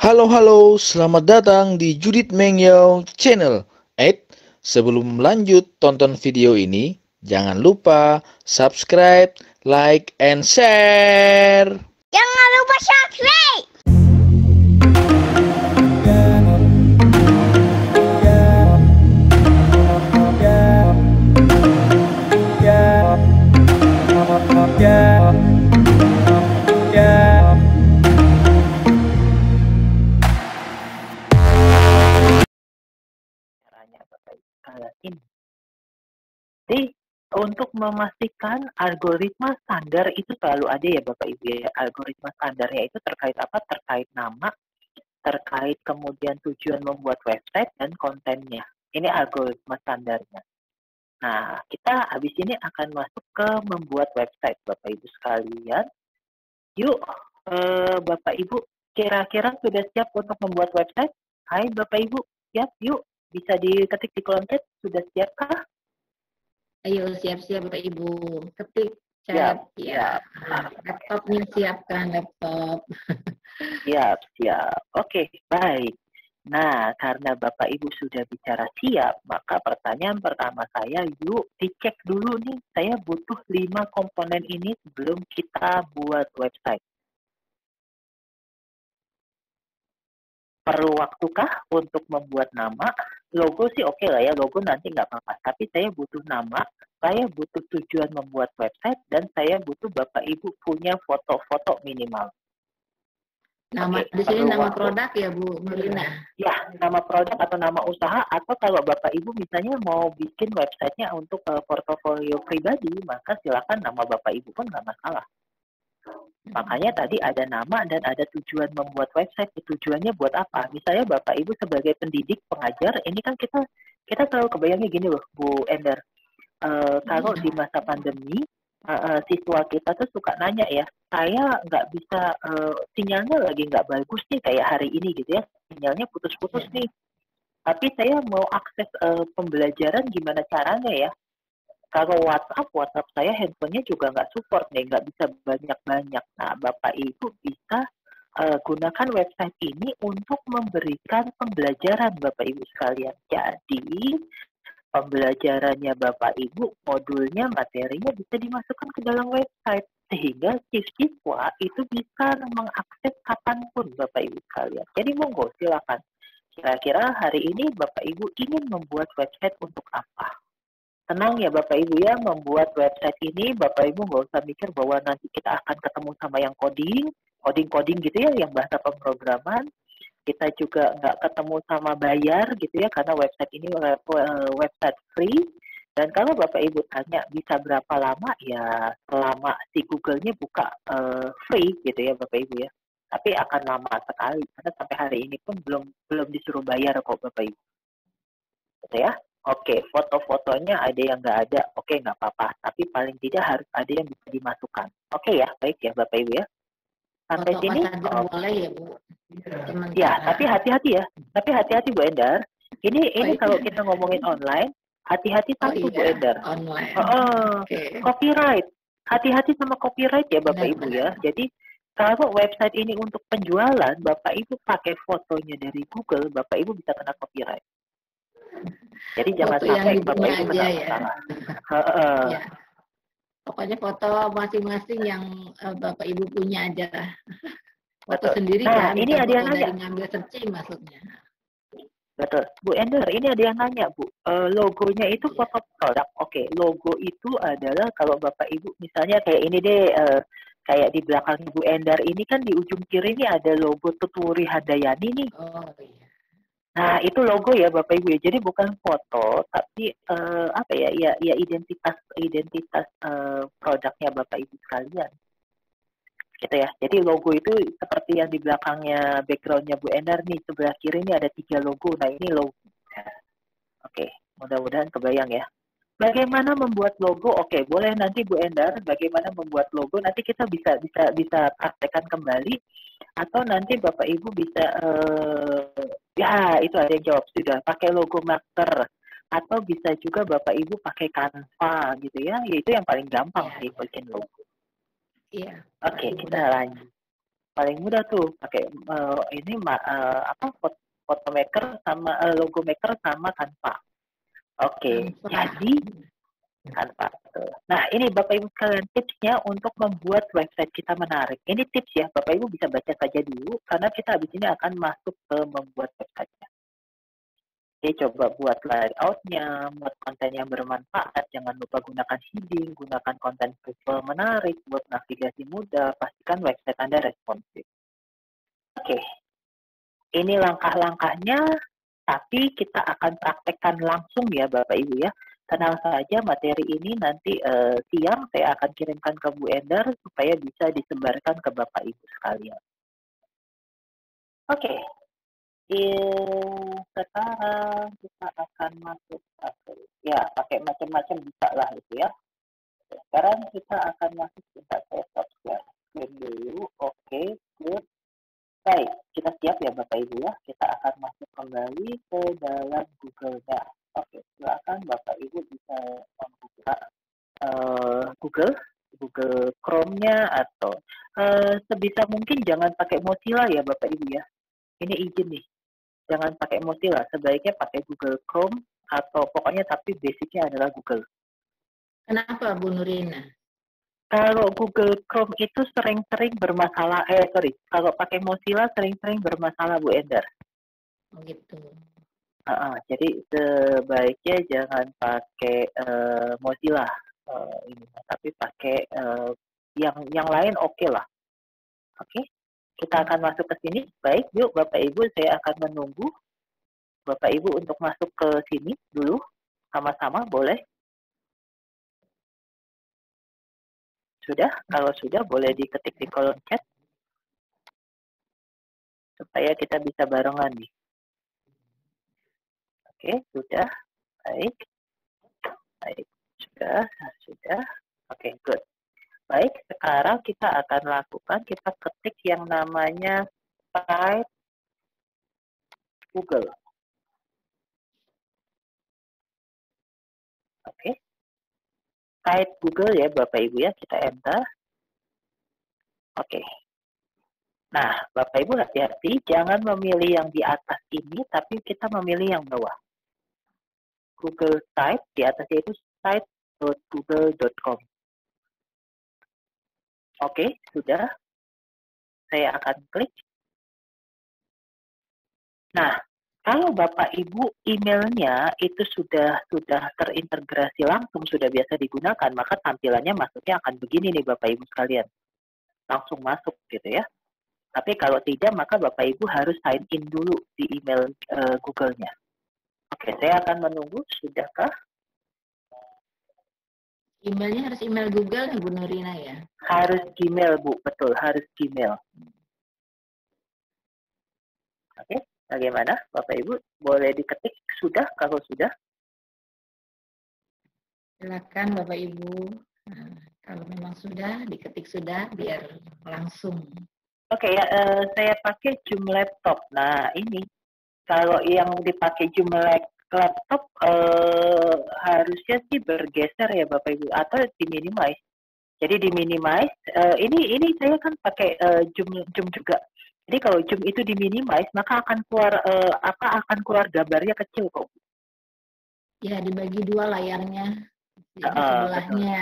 Halo halo, selamat datang di Judit Mengyao Channel. Sebelum lanjut tonton video ini, jangan lupa subscribe, like, and share. Jangan lupa subscribe. Caranya Bapak Ibu sekalian. Jadi untuk memastikan algoritma standar itu selalu ada ya Bapak Ibu ya. Algoritma standarnya itu terkait apa? Terkait nama, terkait kemudian tujuan membuat website dan kontennya. Ini algoritma standarnya. Nah, kita habis ini akan masuk ke membuat website Bapak Ibu sekalian. Yuk, Bapak Ibu kira-kira sudah siap untuk membuat website? Hai Bapak Ibu, siap yuk. Bisa diketik di kolom chat, sudah siapkah? Ayo siap-siap Bapak Ibu, ketik Siap, chat ya. Laptopnya siapkan laptop. siap. Oke, baik. Nah, karena Bapak Ibu sudah bicara siap, maka pertanyaan pertama saya, yuk dicek dulu nih, saya butuh 5 komponen ini sebelum kita buat website. Perlu waktukah untuk membuat nama? Logo sih oke lah ya, logo nanti nggak apa-apa. Tapi saya butuh nama, saya butuh tujuan membuat website, dan saya butuh Bapak Ibu punya foto-foto minimal. Nama Oke, di sini perlu nama waktu. produk ya Bu Melina. Ya, nama produk atau nama usaha, atau kalau Bapak Ibu misalnya mau bikin websitenya untuk portofolio pribadi, maka silakan nama Bapak Ibu pun nggak masalah. Makanya tadi ada nama dan ada tujuan membuat website. Tujuannya buat apa? Misalnya Bapak Ibu sebagai pendidik, pengajar, ini kan kita selalu kebayangnya gini loh, Bu Ender. Kalau di masa pandemi, siswa kita tuh suka nanya ya, saya nggak bisa, sinyalnya lagi nggak bagus nih kayak hari ini gitu ya, sinyalnya putus-putus nih. Tapi saya mau akses pembelajaran gimana caranya ya? Kalau WhatsApp saya handphonenya juga nggak support nih, nggak bisa banyak-banyak. Nah, Bapak Ibu bisa gunakan website ini untuk memberikan pembelajaran Bapak Ibu sekalian. Jadi, pembelajarannya Bapak Ibu, modulnya, materinya bisa dimasukkan ke dalam website. Sehingga siswa itu bisa mengakses kapanpun Bapak Ibu sekalian. Jadi monggo silakan. Kira-kira hari ini Bapak Ibu ingin membuat website untuk apa? Tenang ya Bapak Ibu ya, membuat website ini Bapak Ibu nggak usah mikir bahwa nanti kita akan ketemu sama yang coding gitu ya, yang bahasa pemrograman. Kita juga nggak ketemu sama bayar gitu ya, karena website ini website free. Dan kalau Bapak Ibu tanya bisa berapa lama, ya selama si Google-nya buka free gitu ya Bapak Ibu ya. Tapi akan lama sekali, karena sampai hari ini pun belum disuruh bayar kok Bapak Ibu. Gitu ya. Oke, foto-fotonya ada yang nggak ada, oke nggak apa-apa. Tapi paling tidak harus ada yang bisa dimasukkan. Oke ya, baik ya Bapak Ibu ya. Sampai Foto sini. apa saja boleh ya Bu. Ya, Sementara. tapi hati-hati ya. Tapi hati-hati Bu Endar. Ini iya. kalau kita ngomongin online, hati-hati satu Bu Iya, Endar. online. Oke. Copyright. Hati-hati sama copyright ya Bapak Ibu ya. Benar-benar. Jadi kalau website ini untuk penjualan, Bapak Ibu pakai fotonya dari Google, Bapak Ibu bisa kena copyright. Jadi jangan Foto yang sampai Bapak dipunya Ibu aja kena ya. masalah. Ya. Pokoknya foto masing-masing yang Bapak Ibu punya aja lah. Foto Betul. sendiri Nah, kan, ini bukan ada yang foto nanya. dari ngambil searching maksudnya. Betul. Bu Ender, ini ada yang nanya, Bu. Logonya itu Iya. foto produk. Oke, logo itu adalah kalau Bapak Ibu misalnya kayak ini deh, kayak di belakang Bu Ender ini kan di ujung kiri ini ada logo Tuturi Handayani nih. Oh iya. Nah, itu logo ya Bapak Ibu ya. Jadi bukan foto, tapi apa ya? Ya identitas produknya Bapak Ibu sekalian. Gitu ya. Jadi logo itu seperti yang di belakangnya backgroundnya Bu Ender nih, sebelah kiri ini ada 3 logo. Nah, ini logo. Oke, mudah-mudahan kebayang ya. Bagaimana membuat logo? Oke, boleh nanti Bu Endar bagaimana membuat logo nanti kita bisa praktekkan kembali, atau nanti Bapak Ibu bisa ya itu ada yang jawab sudah pakai logo master, atau bisa juga Bapak Ibu pakai Canva gitu ya. Itu yang paling gampang Iya. sih bikin logo. Iya. Oke, kita lanjut. Paling mudah tuh pakai ini foto maker sama logo maker sama Canva. Oke, jadi Canva. Nah, ini Bapak Ibu sekalian tipsnya untuk membuat website kita menarik. Ini tips ya, Bapak Ibu bisa baca saja dulu karena kita habis ini akan masuk ke membuat website-nya. Oke, coba buat layout-nya, buat konten yang bermanfaat. Jangan lupa gunakan heading, gunakan konten visual menarik, buat navigasi mudah, pastikan website Anda responsif. Oke, ini langkah-langkahnya, tapi kita akan praktekkan langsung ya Bapak Ibu ya. Tenang saja, materi ini nanti siang saya akan kirimkan ke Bu Ender supaya bisa disebarkan ke Bapak Ibu sekalian. Oke, sekarang kita akan masuk ya pakai macam-macam bisa lah itu ya. Sekarang kita akan masuk kita stop screen dulu. Oke, good. Baik, kita siap ya Bapak Ibu ya. Kita akan masuk kembali ke dalam Google-nya. Oke, silakan Bapak Ibu bisa membuka Google Chrome-nya atau sebisa mungkin jangan pakai Mozilla ya Bapak Ibu ya. Ini izin nih. Jangan pakai Mozilla, sebaiknya pakai Google Chrome atau pokoknya tapi basicnya adalah Google. Kenapa Bu Nurina? Kalau Google Chrome itu sering-sering bermasalah, kalau pakai Mozilla sering-sering bermasalah Bu Ender. Oh gitu. Jadi sebaiknya jangan pakai Mozilla ini, tapi pakai yang lain oke lah. Oke, kita akan masuk ke sini. Baik, yuk Bapak Ibu, saya akan menunggu Bapak Ibu untuk masuk ke sini dulu, sama-sama boleh. Sudah? Kalau sudah, boleh diketik di kolom chat supaya kita bisa barengan nih. Oke, sudah. Baik. Baik. Sudah. Oke, good. Baik, sekarang kita akan lakukan, kita ketik yang namanya type Google. Oke. Type Google ya Bapak Ibu ya, kita enter. Oke. Nah, Bapak Ibu hati-hati, jangan memilih yang di atas ini, tapi kita memilih yang bawah. Google Type, di atasnya itu type.google.com. Oke, sudah. Saya akan klik. Nah, kalau Bapak Ibu emailnya itu sudah terintegrasi langsung, sudah biasa digunakan, maka tampilannya masuknya akan begini nih Bapak Ibu sekalian. Langsung masuk gitu ya. Tapi kalau tidak, maka Bapak Ibu harus sign in dulu di email Google-nya. Oke, saya akan menunggu. Sudahkah? Emailnya harus email Google ya Bu Nurina ya? Harus Gmail Bu, betul, harus Gmail. Oke, bagaimana Bapak Ibu? Boleh diketik sudah kalau sudah? Silakan Bapak Ibu. Nah, kalau memang sudah, diketik sudah biar langsung. Oke ya, saya pakai Zoom laptop. Nah ini, kalau yang dipakai Zoom laptop harusnya sih bergeser ya Bapak Ibu, atau diminimize. Jadi diminimize. Ini saya kan pakai Zoom juga. Jadi kalau Zoom itu diminimize, maka akan keluar gambarnya kecil kok. Ya, dibagi dua layarnya. Jadi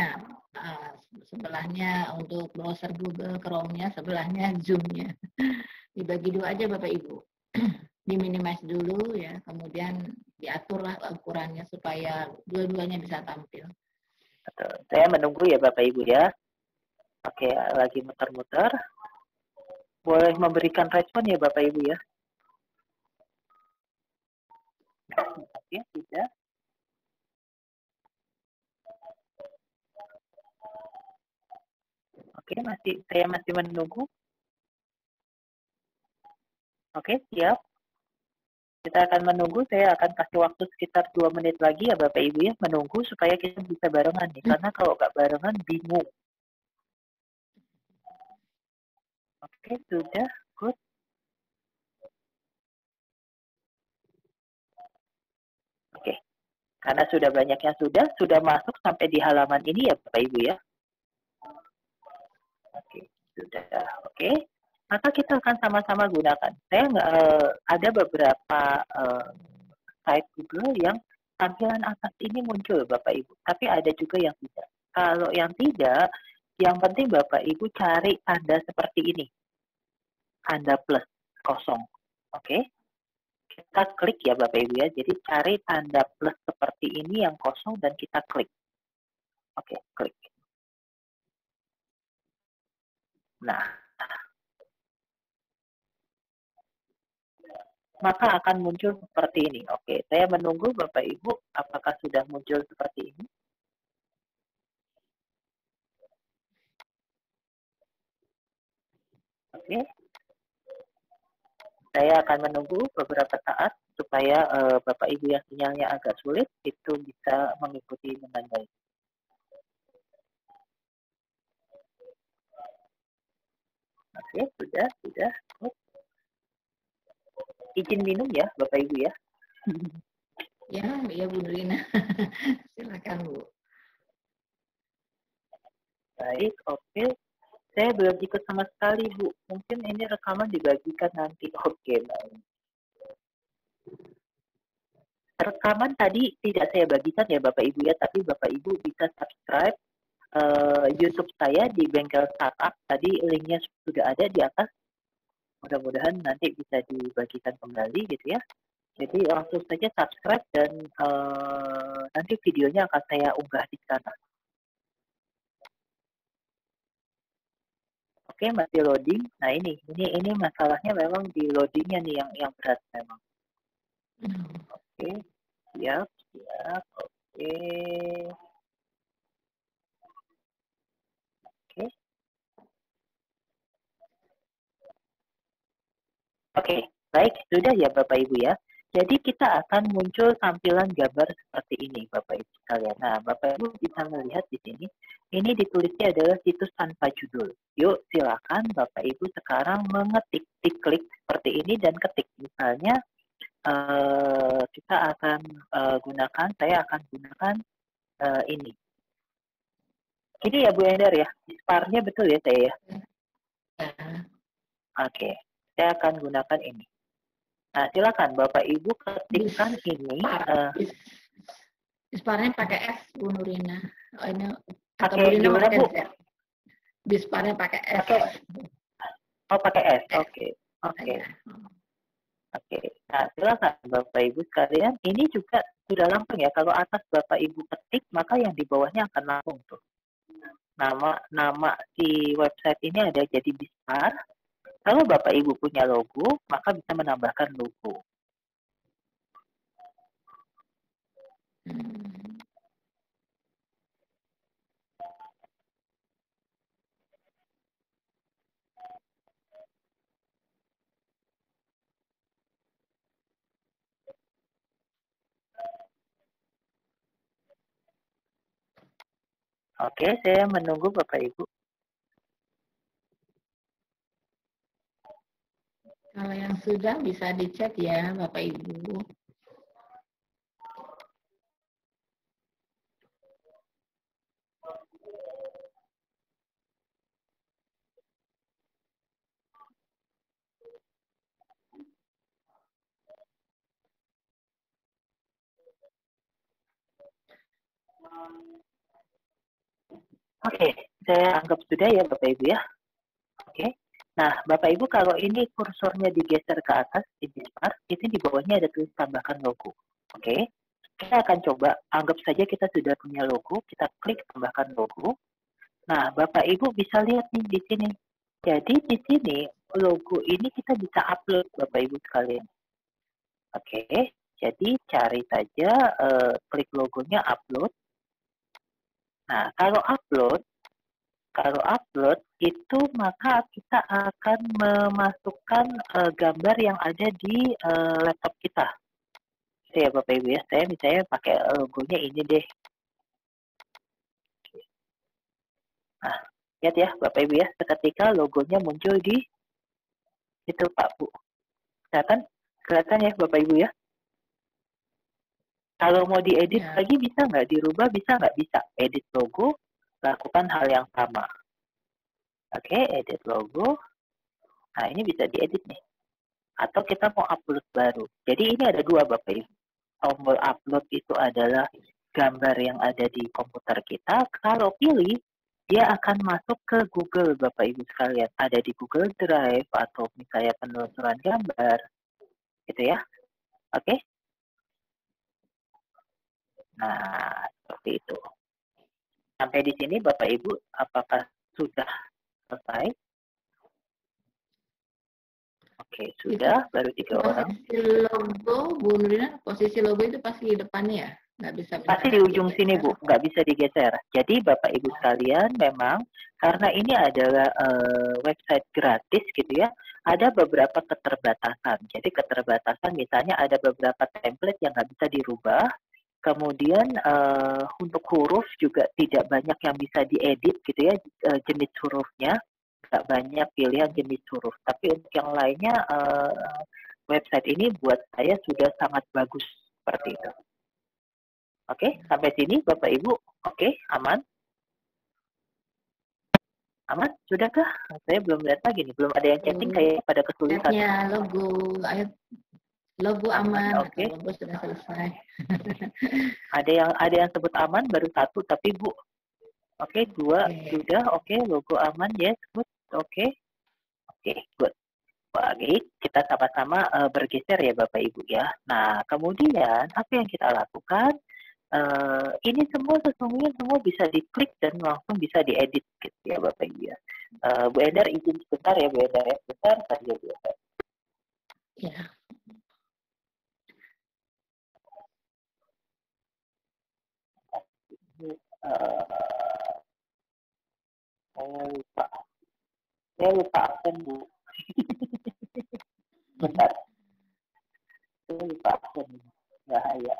sebelahnya untuk browser Google Chrome-nya, sebelahnya Zoom-nya. Dibagi dua aja Bapak Ibu. Diminimize dulu ya, kemudian diaturlah ukurannya supaya dua-duanya bisa tampil. Betul. Saya menunggu ya Bapak Ibu ya. Oke, lagi muter-muter. Boleh memberikan respon ya Bapak Ibu ya. Oke, sudah. Oke, saya masih menunggu. Oke, siap. Kita akan menunggu, saya akan kasih waktu sekitar 2 menit lagi ya Bapak Ibu ya, menunggu supaya kita bisa barengan nih. Karena kalau nggak barengan, bingung. Oke, sudah. Good. Oke. Karena sudah banyak yang sudah masuk sampai di halaman ini ya Bapak Ibu ya. Oke, sudah. Oke. maka kita akan sama-sama gunakan. Saya nggak ada beberapa site Google yang tampilan atas ini muncul Bapak Ibu, tapi ada juga yang tidak. Kalau yang tidak, yang penting Bapak Ibu cari tanda seperti ini, tanda plus kosong, oke? Kita klik ya Bapak Ibu ya, jadi cari tanda plus seperti ini yang kosong dan kita klik. Oke, klik. Nah, maka akan muncul seperti ini. Oke, saya menunggu Bapak Ibu apakah sudah muncul seperti ini. Oke, saya akan menunggu beberapa saat supaya Bapak Ibu yang sinyalnya agak sulit itu bisa mengikuti dengan baik. Oke, sudah. Izin minum ya Bapak Ibu ya. Ya, Bu Nurina. Silakan, Bu. Baik, oke. Saya belum ikut sama sekali, Bu. Mungkin ini rekaman dibagikan nanti. Oke, baik. Rekaman tadi tidak saya bagikan ya Bapak Ibu ya, tapi Bapak Ibu bisa subscribe YouTube saya di Bengkel Startup. Tadi linknya sudah ada di atas. Mudah-mudahan nanti bisa dibagikan kembali gitu ya. Jadi langsung saja subscribe dan nanti videonya akan saya unggah di sana. Oke, masih loading. Nah ini masalahnya memang di loadingnya nih yang berat memang. Oke, siap. Oke. Oke, baik, sudah ya Bapak Ibu ya. Jadi kita akan muncul tampilan gambar seperti ini Bapak Ibu sekalian. Nah, Bapak Ibu bisa melihat di sini, ini ditulisnya adalah situs tanpa judul. Yuk, silakan Bapak Ibu sekarang mengetik, diklik seperti ini dan ketik. Misalnya, kita akan saya akan gunakan ini. Ini ya Bu Endar ya, disparnya betul ya saya ya? Oke, saya akan gunakan ini. Nah, silakan Bapak Ibu ketikkan ini. Disparnya pakai S, Bu Nurina. Oh, ini pakai gimana Bu? Disparnya pakai S. Pakai S. Oke. Nah, silakan Bapak Ibu sekalian. Ini juga sudah langsung ya. Kalau atas Bapak Ibu ketik, maka yang di bawahnya akan langsung tuh. Nama si website ini ada jadi Bispar. Kalau Bapak Ibu punya logo, maka bisa menambahkan logo. Oke, saya menunggu Bapak Ibu. Kalau yang sudah bisa dicek ya Bapak Ibu. Oke, saya anggap sudah ya Bapak Ibu ya. Oke. Nah, Bapak Ibu kalau ini kursornya digeser ke atas di Bispar, itu di bawahnya ada tulis tambahkan logo. Oke. Kita akan coba, anggap saja kita sudah punya logo, kita klik tambahkan logo. Nah, Bapak Ibu bisa lihat nih di sini. Jadi di sini logo ini kita bisa upload Bapak Ibu sekalian. Oke. Jadi cari saja klik logonya upload. Nah, kalau upload itu maka kita akan memasukkan gambar yang ada di laptop kita. Gitu ya Bapak Ibu ya. Saya misalnya pakai logonya ini deh. Nah, lihat ya Bapak Ibu ya. Seketika logonya muncul di itu Pak Bu. Kelihatan ya Bapak Ibu ya. Kalau mau diedit lagi bisa nggak? Dirubah bisa nggak? Bisa. Edit logo, lakukan hal yang sama. Oke, edit logo. Nah, ini bisa diedit nih. Atau kita mau upload baru. Jadi ini ada dua Bapak Ibu. Tombol upload itu adalah gambar yang ada di komputer kita. Kalau pilih, dia akan masuk ke Google Bapak Ibu sekalian. Ada di Google Drive atau misalnya penelusuran gambar. Gitu ya. Oke? Nah, seperti itu. Sampai di sini Bapak Ibu, apakah sudah selesai? Oke, sudah. Baru 3 orang. Posisi logo, Bu Nurina, posisi logo itu pasti di depannya ya? Nggak bisa Pasti di ujung sini, Bu. Nggak bisa digeser. Jadi, Bapak Ibu sekalian, memang karena ini adalah website gratis gitu ya, ada beberapa keterbatasan. Jadi, keterbatasan misalnya ada beberapa template yang nggak bisa dirubah. Kemudian untuk huruf juga tidak banyak yang bisa diedit gitu ya, jenis hurufnya. Nggak banyak pilihan jenis huruf. Tapi untuk yang lainnya, website ini buat saya sudah sangat bagus seperti itu. Oke, sampai sini Bapak Ibu. Oke, aman? Aman? Sudahkah? Saya belum lihat lagi nih. Belum ada yang chatting kayak pada kesulitan. Chatnya logo, ayo. Logo aman, Oke. logo sudah selesai. Ada yang sebut aman baru satu, tapi Bu. Oke, 2 sudah. Oke, logo aman, yes, good. Oke. Oke, good. Baik, kita sama-sama bergeser ya Bapak Ibu ya. Nah, kemudian apa yang kita lakukan? Ini semua sesungguhnya semua bisa diklik dan langsung bisa diedit gitu ya Bapak Ibu ya. Bu Endar izin sebentar ya Bu Endar ya. Sebentar saja Bu Endar. Ya. Saya lupa absen Bu. Bentar. Saya lupa absen. Bahaya.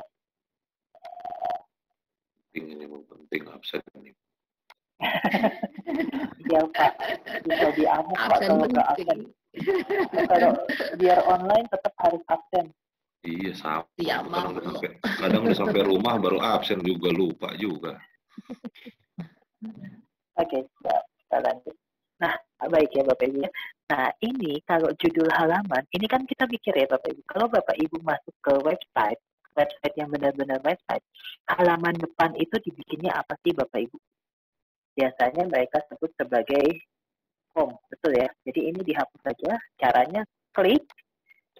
Ini penting absen ini. Iya Pak, bisa diamuk Pak kalau nggak absen. Kalau biar online tetap harus absen. Iya, sama. Ya, Kadang udah sampai rumah baru absen juga, lupa juga. Oke, kita lanjut. Nah, baik ya Bapak Ibu. Nah, ini kalau judul halaman, ini kan kita pikir ya Bapak Ibu, kalau Bapak Ibu masuk ke website yang benar-benar website, halaman depan itu dibikinnya apa sih Bapak Ibu? Biasanya mereka sebut sebagai home, betul ya? Jadi ini dihapus saja, caranya klik,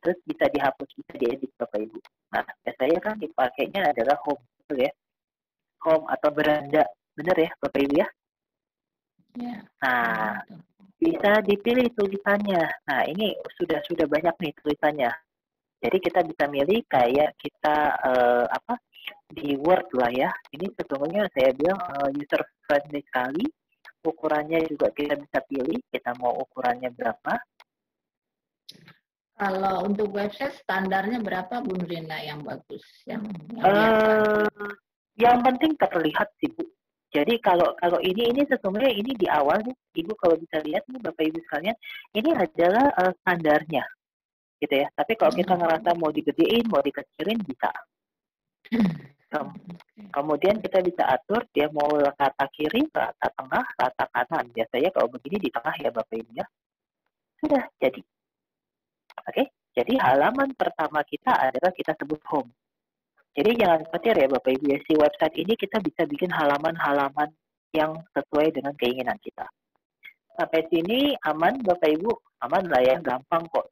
terus bisa dihapus, bisa diedit Bapak Ibu. Nah, biasanya kan dipakainya adalah home, betul ya? Home atau beranda, benar ya Bapak Ibu ya? Ya. Nah, bisa dipilih tulisannya. Nah, ini sudah banyak nih tulisannya. Jadi kita bisa milih kayak kita di Word lah ya. Ini sesungguhnya saya bilang user friendly sekali. Ukurannya juga kita bisa pilih. Kita mau ukurannya berapa. Kalau untuk website standarnya berapa Bu Nurina yang bagus? Yang penting terlihat sih Bu. Jadi kalau ini sesungguhnya ini di awal nih, Ibu kalau bisa lihat nih Bapak Ibu sekalian, ini adalah standarnya, gitu ya. Tapi kalau kita ngerasa mau digedein, mau dikecilin bisa. Kemudian kita bisa atur dia mau rata kiri, rata tengah, rata kanan. Biasanya kalau begini di tengah ya Bapak Ibu ya. Sudah jadi. Oke. Jadi halaman pertama kita adalah kita sebut home. Jadi jangan khawatir ya Bapak Ibu ya, si website ini kita bisa bikin halaman-halaman yang sesuai dengan keinginan kita. Sampai sini aman Bapak Ibu? Aman lah ya, gampang kok.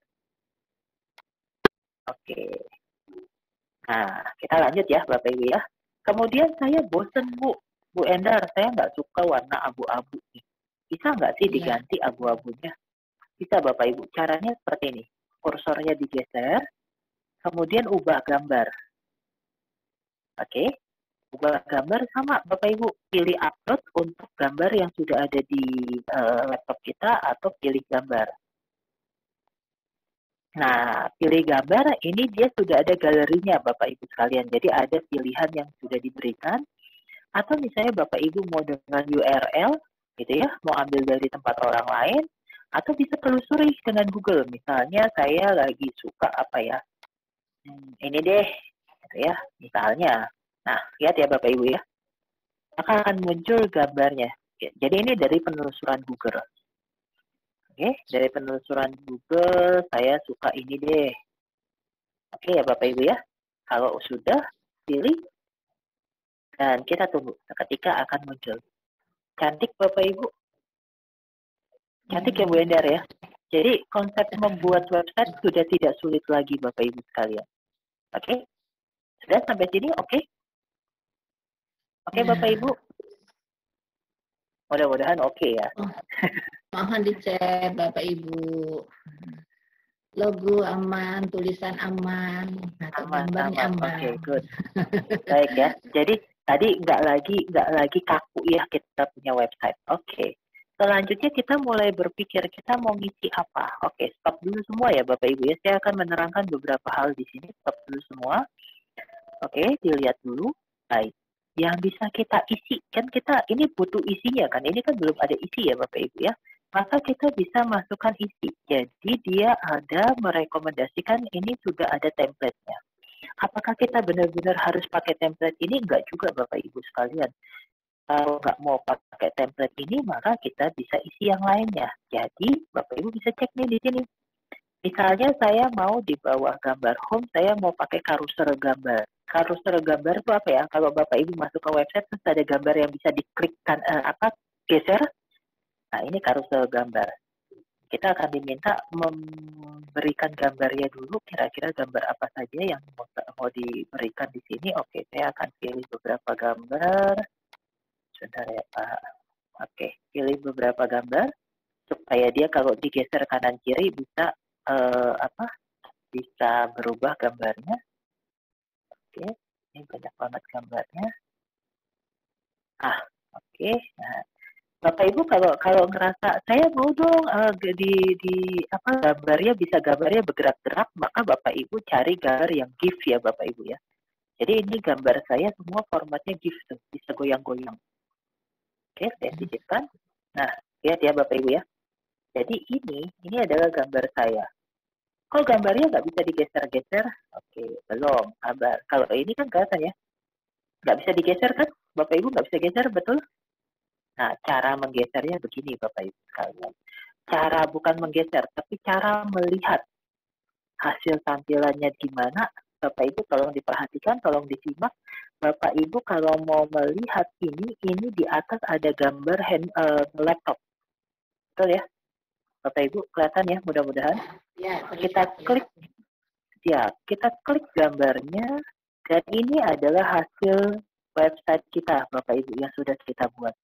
Oke. Nah, kita lanjut ya Bapak Ibu ya. Kemudian saya bosen Bu Endar, saya nggak suka warna abu-abu. Bisa nggak sih diganti abu-abunya? Bisa Bapak Ibu, caranya seperti ini. Kursornya digeser, kemudian ubah gambar. Oke, ubah gambar sama Bapak Ibu, pilih upload untuk gambar yang sudah ada di laptop kita atau pilih gambar. Nah, pilih gambar ini dia sudah ada galerinya Bapak Ibu sekalian. Jadi ada pilihan yang sudah diberikan. Atau misalnya Bapak Ibu mau dengan URL gitu ya, mau ambil dari tempat orang lain, atau bisa telusuri dengan Google. Misalnya saya lagi suka apa ya, ini deh, gitu ya, misalnya. Nah, lihat ya Bapak Ibu ya, maka akan muncul gambarnya. Jadi ini dari penelusuran Google. Oke, dari penelusuran Google, saya suka ini deh. Oke ya Bapak Ibu ya. Kalau sudah, pilih dan kita tunggu ketika akan muncul. Cantik Bapak Ibu. Cantik ya Bu Endar ya. Jadi konsep membuat website sudah tidak sulit lagi Bapak Ibu sekalian. Oke? Sudah sampai sini oke? Oke Bapak Ibu? Mudah-mudahan oke ya. Mohon dicek Bapak Ibu. Logo aman, tulisan aman, atau gambarnya aman. Oke, good. Baik ya. Jadi tadi nggak lagi kaku ya kita punya website. Oke. Selanjutnya kita mulai berpikir kita mau ngisi apa. Oke, stop dulu semua ya Bapak Ibu ya. Saya akan menerangkan beberapa hal di sini. Stop dulu semua. Oke, dilihat dulu. Baik. Yang bisa kita isi, kan kita ini butuh isinya kan. Ini kan belum ada isi ya Bapak Ibu ya. Maka kita bisa masukkan isi. Jadi dia ada merekomendasikan ini sudah ada template-nya. Apakah kita benar-benar harus pakai template ini? Enggak juga Bapak Ibu sekalian. Kalau nggak mau pakai template ini, maka kita bisa isi yang lainnya. Jadi Bapak Ibu bisa cek nih di sini. Misalnya saya mau di bawah gambar home, saya mau pakai karusel gambar. Karusel gambar itu apa ya? Kalau Bapak Ibu masuk ke website, terus ada gambar yang bisa diklikkan, geser. Nah, ini karusel gambar. Kita akan diminta memberikan gambarnya dulu, kira-kira gambar apa saja yang mau diberikan di sini. Oke, saya akan pilih beberapa gambar. Sebentar ya Pak. Oke, pilih beberapa gambar supaya dia kalau digeser kanan kiri bisa bisa berubah gambarnya. Oke, ini banyak banget gambarnya. Oke. Nah, Bapak Ibu kalau ngerasa saya mau dong gambarnya bergerak-gerak, maka Bapak Ibu cari gambar yang GIF ya Bapak Ibu ya. Jadi ini gambar saya semua formatnya GIF tuh, bisa goyang-goyang. Oke, saya sisipkan. Nah, lihat ya Bapak Ibu ya. Jadi ini adalah gambar saya. Kok gambarnya nggak bisa digeser-geser? Oke, belum. Kabar. Kalau ini kan kelihatan ya. Nggak bisa digeser kan? Bapak Ibu nggak bisa geser, betul? Nah, cara menggesernya begini Bapak Ibu sekalian. Cara bukan menggeser, tapi cara melihat hasil tampilannya gimana. Bapak Ibu tolong diperhatikan, tolong disimak. Bapak Ibu kalau mau melihat ini di atas ada gambar laptop. Betul ya? Bapak Ibu kelihatan ya mudah-mudahan. Ya, kita klik gambarnya dan ini adalah hasil website kita Bapak Ibu yang sudah kita buat.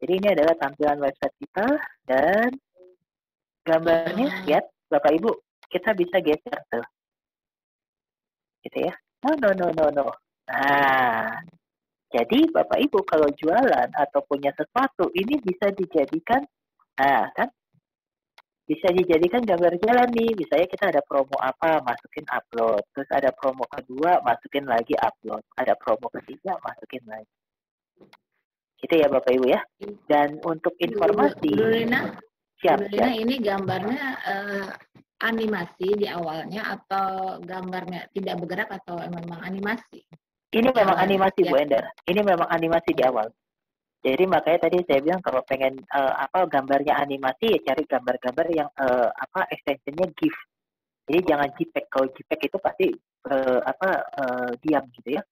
Jadi ini adalah tampilan website kita dan gambarnya, lihat Bapak Ibu, kita bisa geser tuh. Gitu ya. No. Nah, jadi Bapak Ibu kalau jualan atau punya sesuatu, ini bisa dijadikan, kan? Bisa dijadikan gambar jalan nih. Misalnya kita ada promo apa, masukin upload. Terus ada promo kedua, masukin lagi upload. Ada promo ketiga, masukin lagi. Gitu ya Bapak Ibu ya. Dan untuk informasi, Bu Rina, siap. Ini gambarnya animasi di awalnya atau gambarnya tidak bergerak atau memang animasi? Ini memang animasi Bu Endar. Ini memang animasi di awal. Jadi makanya tadi saya bilang kalau pengen gambarnya animasi ya cari gambar-gambar yang extensionnya GIF. Jadi jangan JPEG. Kalau JPEG itu pasti diam gitu ya.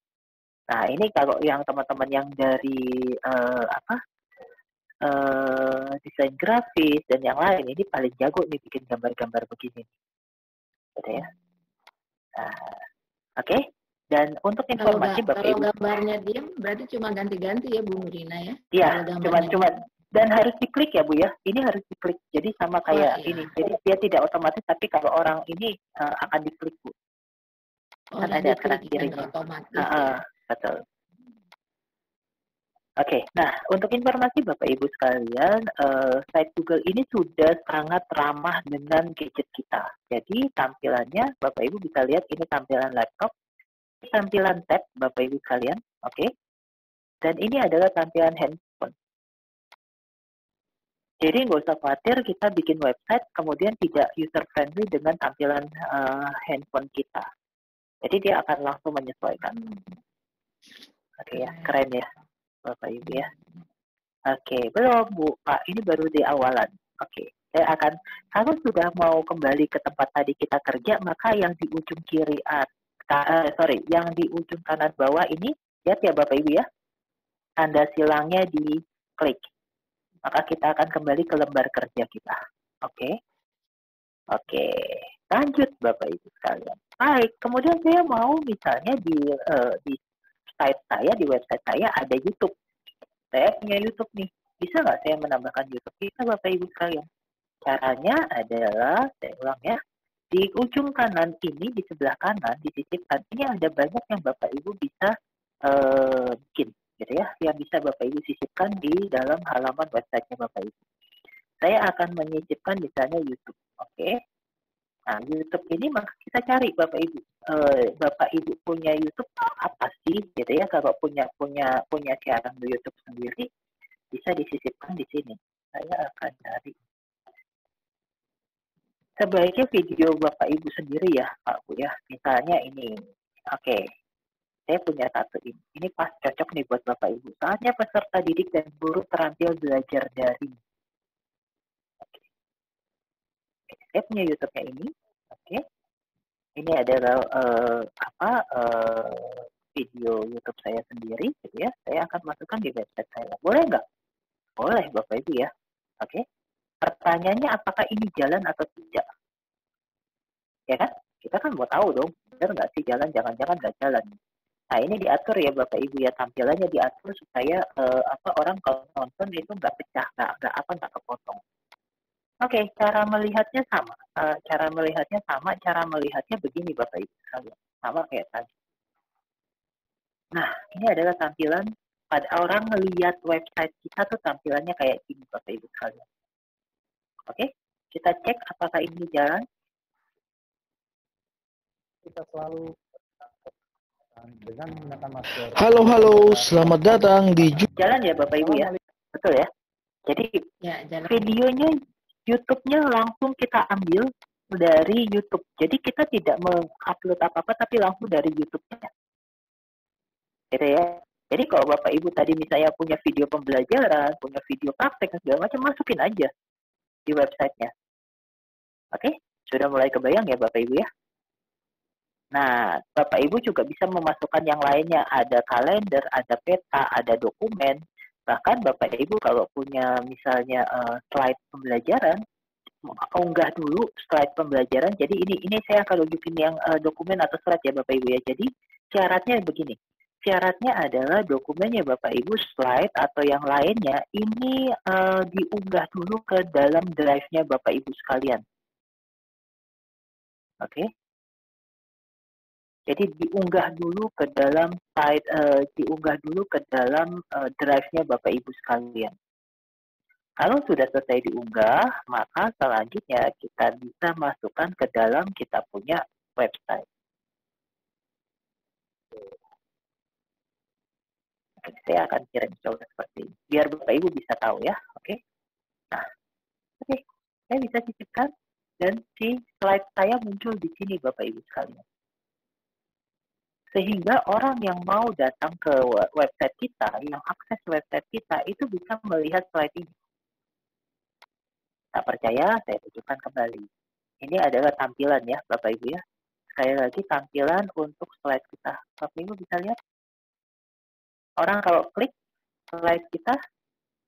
Nah, ini kalau yang teman-teman yang dari desain grafis dan yang lain ini paling jago nih bikin gambar-gambar begini. Gitu ya. Nah, oke. Dan untuk informasi Bapak Ibu. Kalau gambarnya diam berarti cuma ganti-ganti ya Bu Rina ya? Iya, cuma dan harus diklik ya Bu ya. Ini harus diklik. Jadi sama kayak ini. Jadi dia tidak otomatis tapi kalau orang ini akan diklik Bu. Kan ada kanan kirinya. Betul. Oke, nah untuk informasi Bapak Ibu sekalian, site Google ini sudah sangat ramah dengan gadget kita. Jadi tampilannya Bapak Ibu bisa lihat ini tampilan laptop, tampilan tab Bapak Ibu sekalian, oke? Dan ini adalah tampilan handphone. Jadi nggak usah khawatir kita bikin website kemudian tidak user friendly dengan tampilan handphone kita. Jadi dia akan langsung menyesuaikan. Oke ya, keren ya Bapak Ibu ya. Oke, belum Bu, Pak. Ini baru di awalan. Oke, saya akan, kalau sudah mau kembali ke tempat tadi kita kerja, maka yang di ujung kiri yang di ujung kanan bawah ini, lihat ya Bapak Ibu ya, tanda silangnya diklik. Maka kita akan kembali ke lembar kerja kita. Oke, oke, lanjut Bapak Ibu sekalian. Baik, kemudian saya mau misalnya di site saya, di website saya ada YouTube. Saya punya YouTube nih. Bisa nggak saya menambahkan YouTube? Bisa Bapak Ibu sekalian. Caranya adalah, saya ulang ya, di ujung kanan ini, di sebelah kanan, di sisi kanan ini ada banyak yang Bapak Ibu bisa bikin, gitu ya, yang bisa Bapak Ibu sisipkan di dalam halaman websitenya Bapak Ibu. Saya akan menyisipkan misalnya YouTube, oke? Nah, YouTube ini maka kita cari Bapak Ibu. Bapak Ibu punya YouTube apa sih, gitu ya? Kalau punya siaran YouTube sendiri, bisa disisipkan di sini. Saya akan cari. Sebaiknya video Bapak Ibu sendiri ya, Pak Bu ya. Misalnya ini, oke, saya punya satu ini. Ini pas cocok nih buat Bapak Ibu. Saatnya peserta didik dan guru terampil belajar daring. Oke, saya punya YouTube-nya ini. Oke, ini adalah video YouTube saya sendiri, gitu ya. Saya akan masukkan di website saya. Boleh nggak? Boleh Bapak Ibu ya. Oke. Pertanyaannya apakah ini jalan atau tidak? Ya kan? Kita kan mau tahu dong, benar nggak sih jalan, jangan-jangan nggak jalan. Nah ini diatur ya Bapak Ibu ya, tampilannya diatur supaya orang kalau nonton itu nggak pecah, nggak kepotong. Oke, cara melihatnya sama. Cara melihatnya begini Bapak Ibu sekalian, sama kayak tadi. Nah ini adalah tampilan pada orang melihat website kita tuh tampilannya kayak gini Bapak Ibu sekalian. Oke, kita cek apakah ini jalan. Kita selalu dengan menggunakan masker. Halo, selamat datang di Jalan ya Bapak Ibu ya, betul ya. Jadi Ya, jalan. videonya YouTube-nya langsung kita ambil dari YouTube. Jadi kita tidak mengupload apa-apa tapi langsung dari YouTube-nya. Gitu ya. Jadi kalau Bapak Ibu tadi misalnya punya video pembelajaran, punya video praktek dan segala macam, masukin aja di websitenya. Oke, sudah mulai kebayang ya Bapak Ibu ya. Nah, Bapak Ibu juga bisa memasukkan yang lainnya. Ada kalender, ada peta, ada dokumen. Bahkan Bapak Ibu kalau punya misalnya slide pembelajaran, unggah dulu slide pembelajaran. Jadi ini saya akan tunjukin yang dokumen atau slide ya Bapak Ibu ya. Jadi syaratnya begini. Syaratnya adalah dokumennya Bapak Ibu, slide atau yang lainnya, ini diunggah dulu ke dalam drive-nya Bapak Ibu sekalian. Oke. Jadi diunggah dulu ke dalam drive-nya Bapak Ibu sekalian. Kalau sudah selesai diunggah, maka selanjutnya kita bisa masukkan ke dalam kita punya website. Oke, saya akan kirim contoh seperti ini, biar Bapak Ibu bisa tahu ya. Oke. Nah, oke, saya bisa sisipkan dan si slide saya muncul di sini Bapak Ibu sekalian. Sehingga orang yang mau datang ke website kita, yang akses website kita, itu bisa melihat slide ini. Tak percaya, saya tunjukkan kembali. Ini adalah tampilan ya, Bapak Ibu ya. Sekali lagi, tampilan untuk slide kita. Bapak Ibu bisa lihat. Orang kalau klik slide kita,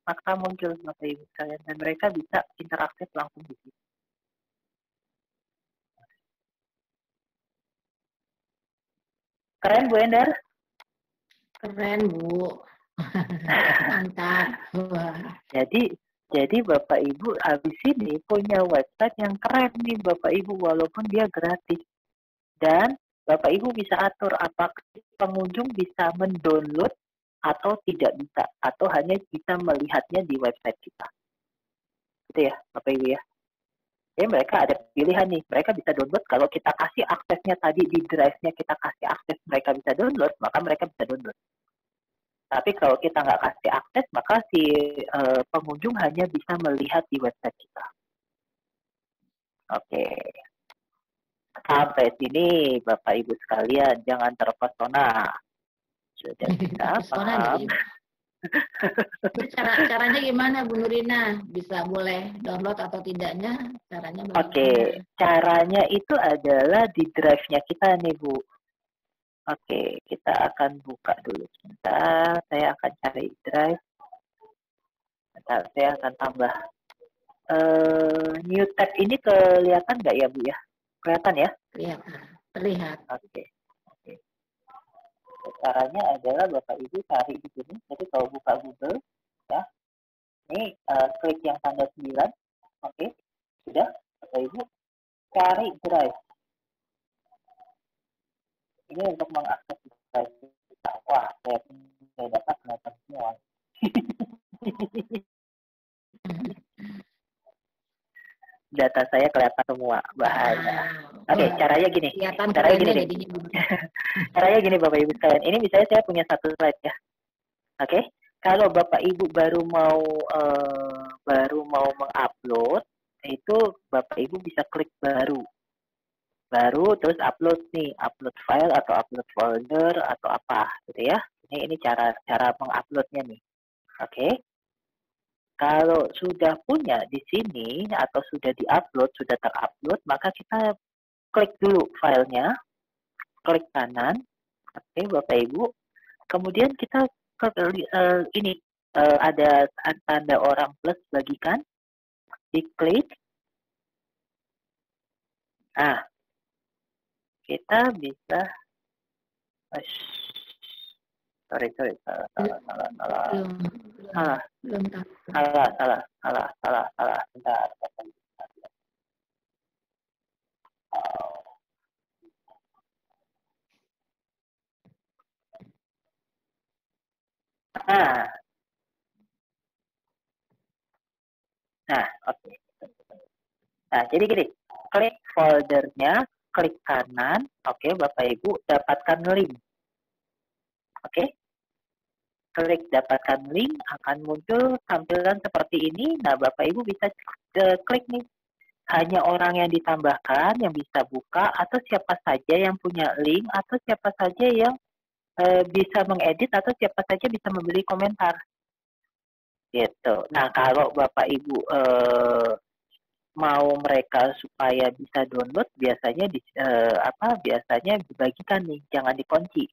maka muncul Bapak Ibu sekalian. Dan mereka bisa interaktif langsung di sini. Keren Bu Endar? Keren Bu. Mantap. Wah. Jadi Bapak Ibu habis ini punya website yang keren nih Bapak Ibu, walaupun dia gratis. Dan Bapak Ibu bisa atur apakah pengunjung bisa mendownload atau tidak bisa, atau hanya bisa melihatnya di website kita. Gitu ya Bapak Ibu ya. Jadi mereka ada pilihan nih, mereka bisa download. Kalau kita kasih aksesnya tadi di drive-nya, kita kasih akses mereka bisa download, maka mereka bisa download. Tapi kalau kita nggak kasih akses, maka si pengunjung hanya bisa melihat di website kita. Oke. Sampai sini Bapak Ibu sekalian, jangan terpesona. Sudah bisa paham? Caranya gimana Bu Nurina? Bisa boleh download atau tidaknya? Caranya bagaimana? Oke, caranya itu adalah di drive-nya kita nih Bu. Oke, kita akan buka dulu sebentar. Saya akan cari drive. Bentar, saya akan tambah. New tab ini kelihatan nggak ya Bu ya? Kelihatan ya? Terlihat. Oke. Caranya adalah Bapak Ibu cari di sini. Jadi kalau buka Google, ya, ini klik yang tanda 9. Oke, sudah. Bapak Ibu cari drive. Ini untuk mengakses drive kita. Wah, saya dapat kelihatan semua. Data saya kelihatan semua, bahaya. Oke, caranya gini. Caranya gini deh. Caranya gini Bapak Ibu sekalian. Ini misalnya saya punya satu slide ya. Oke, kalau Bapak Ibu baru mau mengupload, itu Bapak Ibu bisa klik baru terus upload nih, upload file atau upload folder atau apa gitu ya. Ini cara menguploadnya nih. Oke. Kalau sudah punya di sini atau sudah diupload, sudah terupload, maka kita klik dulu filenya, klik kanan. Oke, Bapak Ibu. Kemudian kita ini ada tanda orang plus bagikan, diklik. Nah, kita bisa sorry, salah. Bentar. Nah, oke. Nah, jadi gini, klik foldernya, klik kanan, oke, Bapak Ibu, dapatkan link. Oke, klik dapatkan link, akan muncul tampilan seperti ini. Nah, Bapak Ibu bisa klik nih. Hanya orang yang ditambahkan yang bisa buka, atau siapa saja yang punya link, atau siapa saja yang bisa mengedit, atau siapa saja bisa memberi komentar. Gitu. Nah, kalau Bapak Ibu mau mereka supaya bisa download, biasanya biasanya dibagikan nih, jangan dikunci.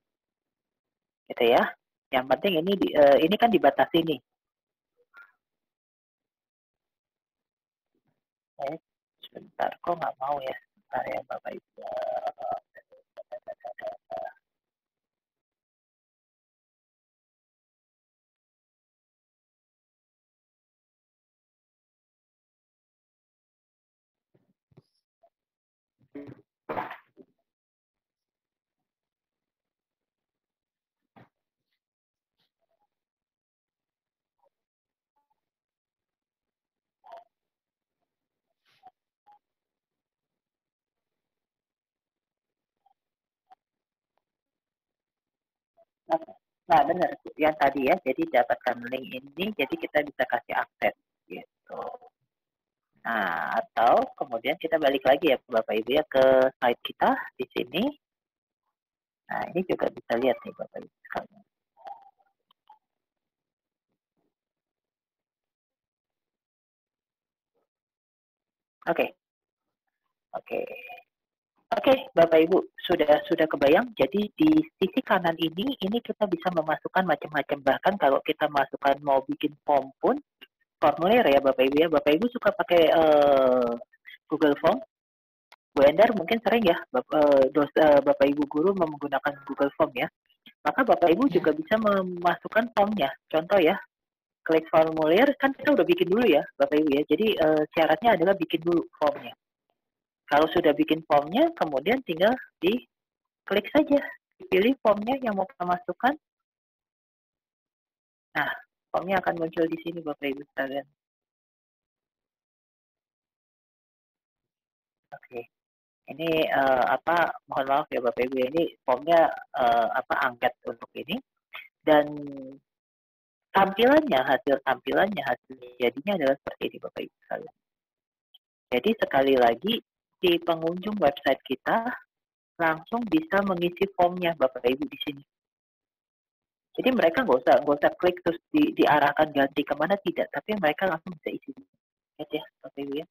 Gitu ya. Yang penting ini kan dibatasi nih. Sebentar, kok nggak mau ya? Sebentar ya Bapak Ibu. Nah, benar yang tadi ya. Jadi dapatkan link ini, jadi kita bisa kasih akses gitu. Nah, atau kemudian kita balik lagi ya Bapak Ibu ya ke site kita di sini. Nah, ini juga bisa lihat nih Bapak Ibu sekalian. Oke, Bapak Ibu sudah kebayang. Jadi di sisi kanan ini kita bisa memasukkan macam-macam. Bahkan kalau kita masukkan mau bikin form pun, formulir ya Bapak Ibu ya. Bapak Ibu suka pakai Google Form. Bu Endar mungkin sering ya Bapak Ibu guru menggunakan Google Form ya. Maka Bapak Ibu juga bisa memasukkan formnya. Contoh ya, klik formulir, kan kita udah bikin dulu ya Bapak Ibu ya. Jadi syaratnya adalah bikin dulu formnya. Kalau sudah bikin formnya, kemudian tinggal diklik saja, dipilih formnya yang mau kita masukkan. Nah, formnya akan muncul di sini Bapak Ibu sekalian. Oke, ini mohon maaf ya Bapak Ibu, ini formnya angket untuk ini, dan hasil tampilannya jadinya adalah seperti ini Bapak Ibu sekalian. Jadi sekali lagi, di pengunjung website kita langsung bisa mengisi formnya Bapak Ibu di sini. Jadi mereka nggak usah klik terus diarahkan ganti kemana, tidak, tapi mereka langsung bisa isi. Ya, Bapak Ibu ya.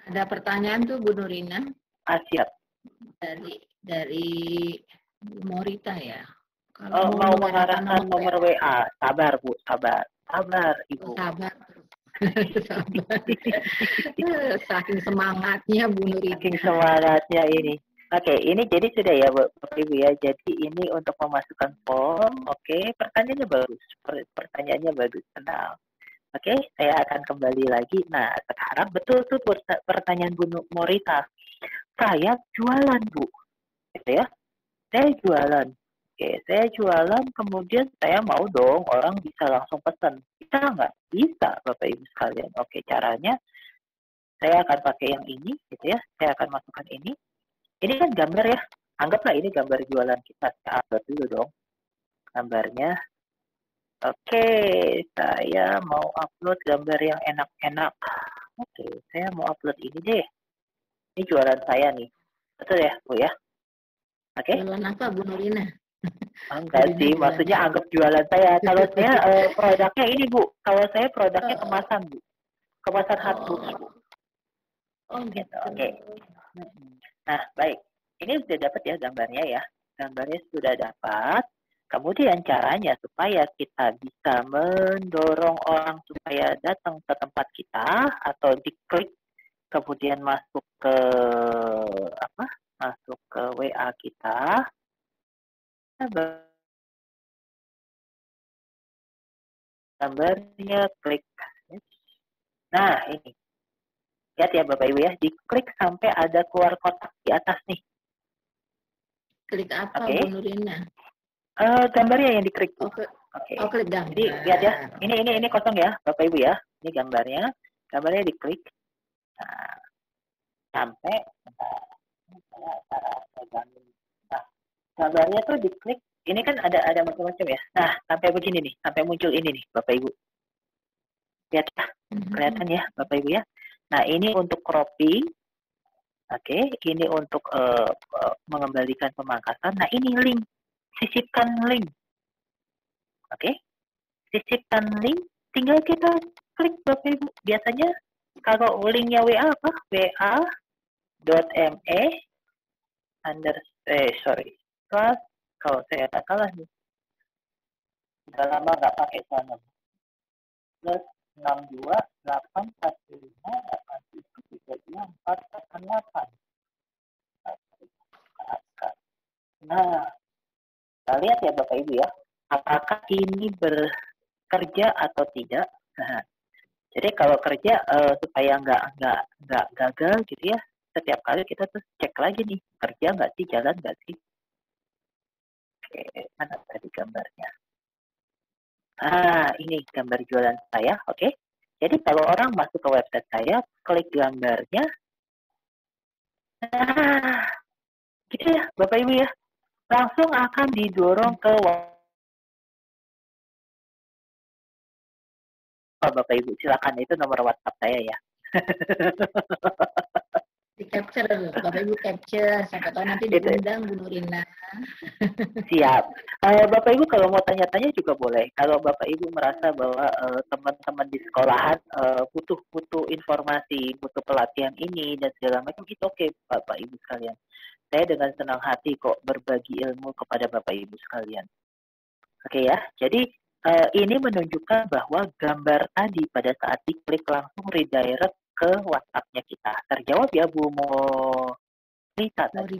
Ada pertanyaan tuh Bu Nurina Siap. dari Bu Morita ya. Kalau mau mengarahkan nomor WA, sabar Bu, sabar Ibu. Sabar. Sabar. Saking semangatnya Bu Nurina. Saking semangatnya ini. Oke, ini jadi sudah ya Bapak Ibu ya. Jadi ini untuk memasukkan form. Oke, pertanyaannya bagus. Pertanyaannya bagus, tenang. Oke, saya akan kembali lagi. Nah, sekarang betul tuh pertanyaan Bu Morita. Saya jualan, Bu. Gitu ya. Saya jualan. Oke, saya jualan, kemudian saya mau dong orang bisa langsung pesan. Bisa nggak? Bisa, Bapak Ibu sekalian. Oke, caranya saya akan pakai yang ini, gitu ya. Saya akan masukkan ini. Ini kan gambar ya. Anggaplah ini gambar jualan kita. Saya upload dulu dong gambarnya. Oke, saya mau upload gambar yang enak-enak. Oke, saya mau upload ini deh. Ini jualan saya nih. Betul ya, Bu ya? Oke. Jualan apa, Bu Nurina? Enggak sih, maksudnya anggap jualan saya. Kalau saya produknya ini, Bu. Kalau saya produknya kemasan, Bu. Kemasan hardbook, Bu. Oh, gitu. Oke. Nah, baik. Ini sudah dapat ya gambarnya ya. Gambarnya sudah dapat. Kemudian caranya supaya kita bisa mendorong orang supaya datang ke tempat kita atau diklik kemudian masuk ke masuk ke WA kita. Gambarnya klik. Nah, ini. Lihat ya Bapak Ibu ya, diklik sampai ada keluar kotak di atas nih. Klik apa, Bu Nurina? Gambarnya yang diklik. Oke. Okay. Oh, klik gambar. Jadi lihat ya, ini kosong ya, Bapak Ibu ya. Ini gambarnya diklik. Nah, sampai nah, gambarnya tuh diklik. Ini kan ada macam-macam ya. Nah, sampai begini nih, sampai muncul ini nih, Bapak Ibu. Lihat ya, kelihatan ya, Bapak Ibu ya. Nah, ini untuk cropping. Oke, ini untuk mengembalikan pemangkasan. Nah, ini link. Sisipkan link. Oke. Sisipkan link. Tinggal kita klik, Bapak Ibu. Biasanya kalau linknya WA apa? WA.me plus kalau saya tak salah nih. Sudah lama nggak pakai sana. Plus 628158 Nah, kita lihat ya Bapak Ibu ya, apakah ini bekerja atau tidak. Nah, jadi kalau kerja supaya nggak gagal gitu ya, setiap kali kita terus cek lagi nih, kerja nggak sih, jalan nggak sih. Oke, mana tadi gambarnya? Ini gambar jualan saya, oke. Jadi kalau orang masuk ke website saya, klik gambarnya. Nah, gitu ya Bapak Ibu ya. Langsung akan didorong ke Bapak Ibu. Silakan, itu nomor WhatsApp saya ya. Di capture, Bapak Ibu capture. Siapa tahu nanti diundang Bu Nurina. Siap. Bapak Ibu kalau mau tanya-tanya juga boleh. Kalau Bapak Ibu merasa bahwa teman-teman di sekolahan butuh informasi, butuh pelatihan ini dan segala macam, itu oke Bapak Ibu sekalian. Saya dengan senang hati kok berbagi ilmu kepada Bapak Ibu sekalian. Oke ya. Jadi ini menunjukkan bahwa gambar tadi pada saat diklik langsung redirect ke WhatsApp-nya kita. Terjawab ya Bu Morita tadi.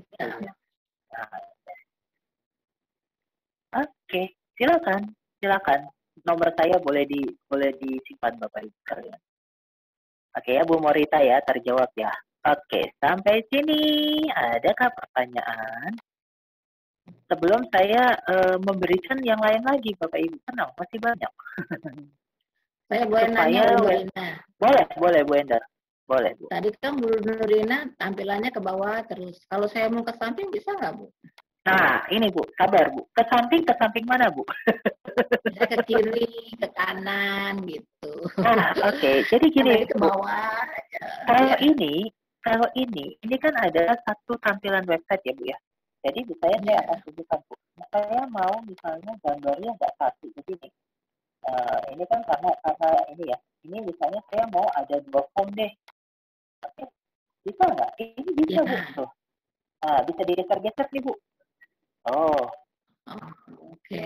Oke, silakan. Nomor saya boleh disimpan Bapak Ibu sekalian. Oke ya Bu Morita ya, terjawab ya. Oke, sampai sini adakah pertanyaan? Sebelum saya memberikan yang lain lagi Bapak Ibu, tenang, masih banyak. Saya boleh nanya Bu Nurina? Boleh Bu Endar. Boleh Bu. Tadi kan Bu Nurina tampilannya ke bawah terus. Kalau saya mau ke samping bisa nggak Bu? Nah, ini Bu, sabar Bu. Ke samping mana Bu? Bisa ke kiri, ke kanan gitu. Nah, oke. Jadi gini ke bawah. Kalau ini kan ada satu tampilan website ya Bu ya. Jadi saya akan tunjukkan Bu. Nah, saya mau misalnya gambarnya nggak satu begini. Ini kan karena ini ya. Ini misalnya saya mau ada 2 form deh. Oke. Bisa nggak? Ini bisa, Ya. Bu. Tuh. Nah, bisa digeser-geser nih, Bu. Oh, Oh, oke.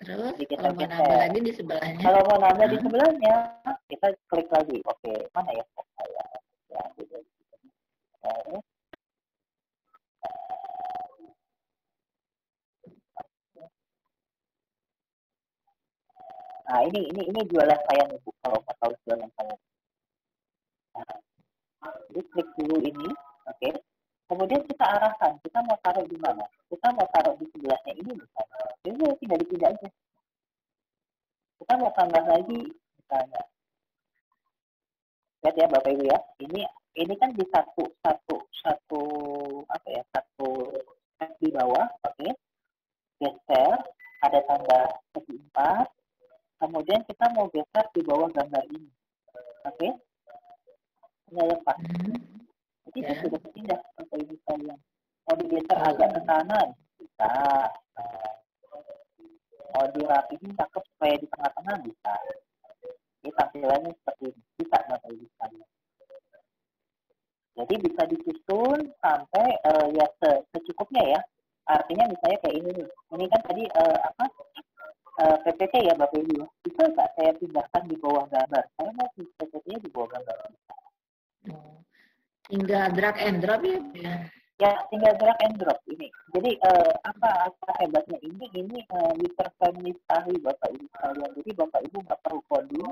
Terus digeser-geser. kalau mau nambah lagi di sebelahnya? Kalau mau nambah di sebelahnya, kita klik lagi. Oke, mana ya? Saya Nah, ini jualan saya nih, Bu. Kalau mau tahu jualan saya. Nah, jadi klik dulu ini, oke. Kemudian kita arahkan, kita mau taruh di mana? Kita mau taruh di sebelahnya ini misalnya. Jadi tidak dipindah aja. Kita mau tambah lagi misalnya. Lihat ya Bapak Ibu ya. Ini kan di satu apa ya? Satu di bawah, oke. Geser, ada tanda segi 4. Kemudian kita mau geser di bawah gambar ini. Oke. Ini lepas. Jadi saya sudah pindah Bapak Ibu sekalian. Mau digeser agak ke kanan, bisa. Mau dirapihin cakep supaya di tengah-tengah, bisa. Ini tampilannya seperti ini. Bisa Bapak Ibu sekalian. Jadi bisa disusun sampai ya secukupnya ya. Artinya misalnya kayak ini nih. Ini kan tadi PPT ya Bapak Ibu. Bisa nggak saya pindahkan di bawah gambar? Saya mau PPT-nya di bawah gambar. Tinggal drag and drop ya? Ya, tinggal drag and drop ini. Jadi apa hebatnya ini user friendly sekali Bapak Ibu sekalian. Jadi Bapak Ibu nggak perlu coding,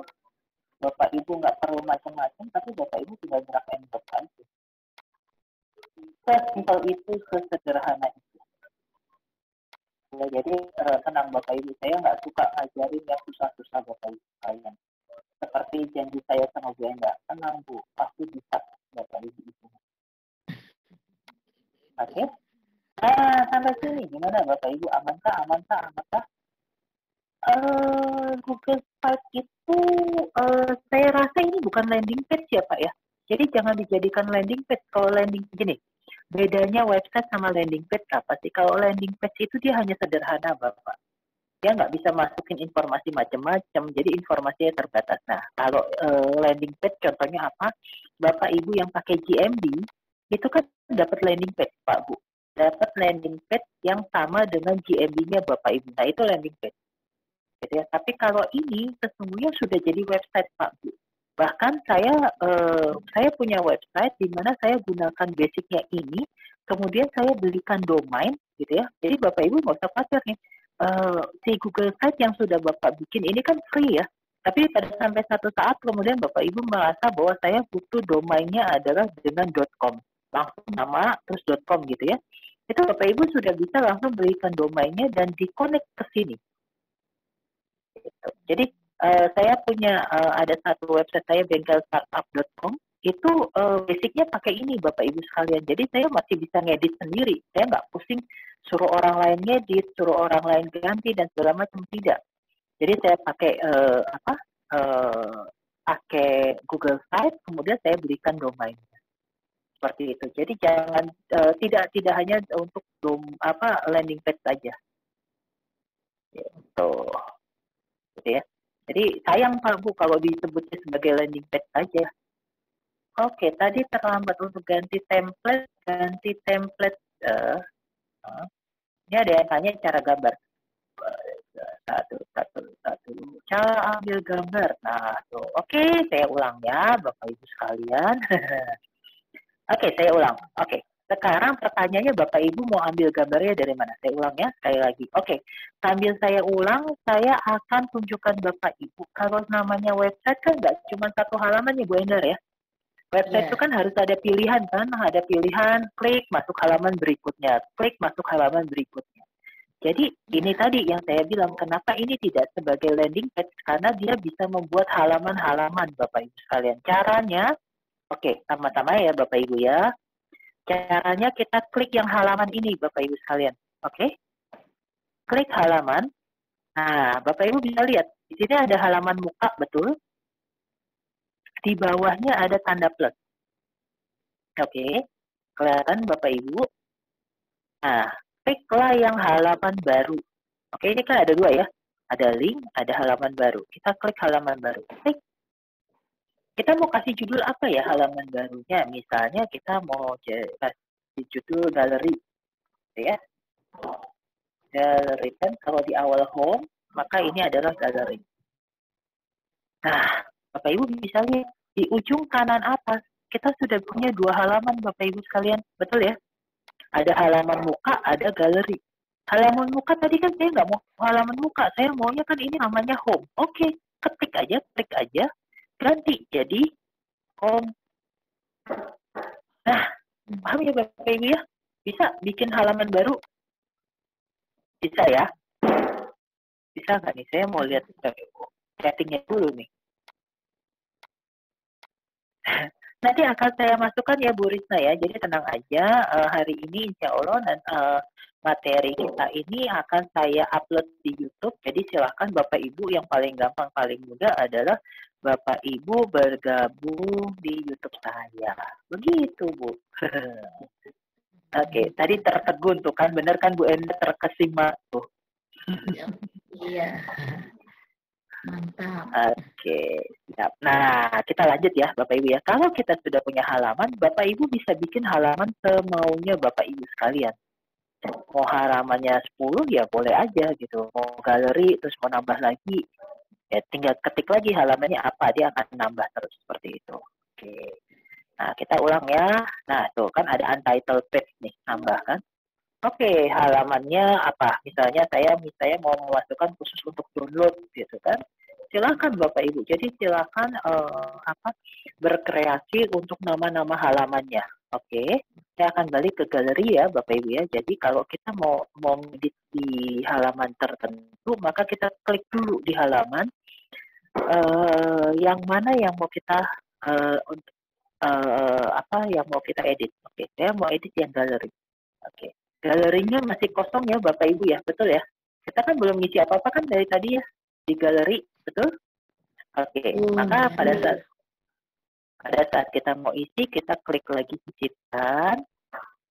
Bapak Ibu nggak perlu macam-macam, tapi Bapak Ibu tinggal drag and drop aja. Sesimpel itu, sesederhana itu. Ya, jadi tenang Bapak Ibu, saya nggak suka ngajarin yang susah-susah Bapak Ibu sekalian. Seperti janji saya sama Bu Enda, tenang Bu, pasti bisa Bapak Ibu itu. Oke? Nah, sampai sini gimana Bapak Ibu, amankah? Google Site itu saya rasa ini bukan landing page ya Pak ya. Jadi jangan dijadikan landing page. Kalau landing gini, bedanya website sama landing page apa sih? Kalau landing page itu dia hanya sederhana Bapak. Dia nggak bisa masukin informasi macam-macam, jadi informasinya terbatas. Nah, kalau landing page contohnya apa? Bapak Ibu yang pakai GMB, itu kan dapat landing page Pak Bu. Dapat landing page yang sama dengan GMB-nya Bapak Ibu. Nah, itu landing page. Gitu ya. Tapi kalau ini sesungguhnya sudah jadi website Pak Bu. Bahkan saya punya website di mana saya gunakan basicnya ini, kemudian saya belikan domain, gitu ya. Jadi Bapak Ibu nggak usah khawatir nih. Si Google Site yang sudah Bapak bikin ini kan free ya. Tapi pada sampai satu saat kemudian Bapak Ibu merasa bahwa saya butuh domainnya adalah dengan .com. Langsung nama terus .com gitu ya. Itu Bapak Ibu sudah bisa langsung belikan domainnya dan di-connect ke sini. Gitu. Jadi saya punya ada satu website saya bengkelstartup.com itu basicnya pakai ini Bapak Ibu sekalian. Jadi saya masih bisa ngedit sendiri. Saya nggak pusing suruh orang lain ngedit, suruh orang lain ganti dan segala macam, tidak. Jadi saya pakai pakai Google Site, kemudian saya berikan domain. Seperti itu. Jadi jangan tidak hanya untuk landing page saja. Gitu. Gitu ya. Jadi sayang Pak Bu kalau disebutnya sebagai landing page saja. Oke, tadi terlambat untuk ganti template. Ini ada yang tanya cara gambar. Satu. Cara ambil gambar. Nah, tuh. Oke, saya ulang ya, Bapak Ibu sekalian. Oke, saya ulang. Oke. Sekarang pertanyaannya Bapak Ibu mau ambil gambarnya dari mana? Saya ulang ya, sekali lagi. Oke, sambil saya ulang, saya akan tunjukkan Bapak Ibu. Kalau namanya website kan nggak cuma satu halaman ya Bu Ender ya. Website itu kan harus ada pilihan kan, ada pilihan, klik masuk halaman berikutnya, klik masuk halaman berikutnya. Jadi ini tadi yang saya bilang, kenapa ini tidak sebagai landing page, karena dia bisa membuat halaman-halaman Bapak Ibu sekalian. Caranya, oke, sama-sama ya Bapak Ibu ya. Caranya kita klik yang halaman ini Bapak Ibu sekalian. Oke. Klik halaman. Nah, Bapak Ibu bisa lihat. Di sini ada halaman muka, betul. Di bawahnya ada tanda plus. Oke. Kelihatan Bapak Ibu. Nah, kliklah yang halaman baru. Oke, ini kan ada dua ya. Ada link, ada halaman baru. Kita klik halaman baru. Klik. Kita mau kasih judul apa ya halaman barunya? Misalnya kita mau kasih judul galeri, ya. Galeri kan kalau di awal home, maka ini adalah galeri. Nah, Bapak Ibu bisa lihat di ujung kanan atas kita sudah punya dua halaman Bapak Ibu sekalian, betul ya? Ada halaman muka, ada galeri. Halaman muka tadi kan saya nggak mau halaman muka, saya maunya kan ini namanya home. Oke, ketik aja, klik aja, ganti jadi home. Nah, paham ya Bapak Ibu ya? Bisa bikin halaman baru? Bisa ya? Bisa nggak nih? Saya mau lihat settingnya dulu nih. Nanti akan saya masukkan ya Bu Risna ya. Jadi tenang aja, hari ini insya Allah dan materi kita ini akan saya upload di YouTube. Jadi silahkan Bapak Ibu yang paling gampang, paling mudah adalah Bapak Ibu bergabung di YouTube saya. Begitu Bu. Oke, tadi tertegun tuh kan, bener kan Bu Enda, terkesima tuh. Iya. Mantap. Oke, siap. Nah, kita lanjut ya Bapak Ibu ya. Kalau kita sudah punya halaman, Bapak Ibu bisa bikin halaman semaunya Bapak Ibu sekalian. Mau halamannya 10 ya boleh aja gitu. Mau galeri terus mau nambah lagi, ya tinggal ketik lagi halamannya apa, dia akan nambah terus seperti itu. Oke. Nah, kita ulang ya. Nah, tuh kan ada untitled page nih, nambah kan. Oke, halamannya apa? Misalnya saya mau memasukkan khusus untuk download gitu kan. Silakan Bapak Ibu. Jadi silakan berkreasi untuk nama-nama halamannya. Oke. Saya akan balik ke galeri ya Bapak Ibu ya. Jadi kalau kita mau edit di halaman tertentu, maka kita klik dulu di halaman yang mana yang mau kita yang mau kita edit. Oke, saya mau edit yang galeri. Oke. Galerinya masih kosong ya Bapak Ibu ya, betul ya? Kita kan belum ngisi apa-apa kan dari tadi ya di galeri, betul? Oke, maka pada saat kita mau isi, kita klik lagi ciptaan.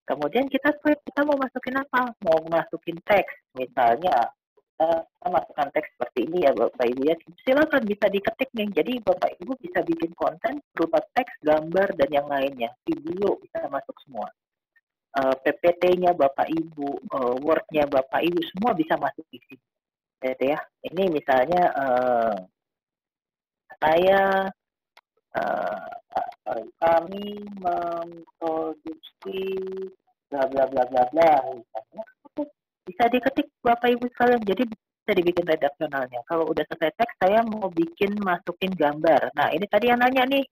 Kemudian kita klik, kita mau masukin apa? Mau masukin teks, misalnya kita masukkan teks seperti ini ya Bapak Ibu ya. Silakan bisa diketik nih. Jadi Bapak Ibu bisa bikin konten berupa teks, gambar dan yang lainnya. Video bisa masuk semua. PPT-nya Bapak Ibu, Word-nya Bapak Ibu, semua bisa masuk di sini. Gitu ya. Ini misalnya kami memproduksi bla bla bla bla bla misalnya. Bisa diketik Bapak Ibu sekalian. Jadi bisa dibikin redaksionalnya. Kalau udah selesai teks, saya mau bikin masukin gambar. Nah, ini tadi yang nanya nih.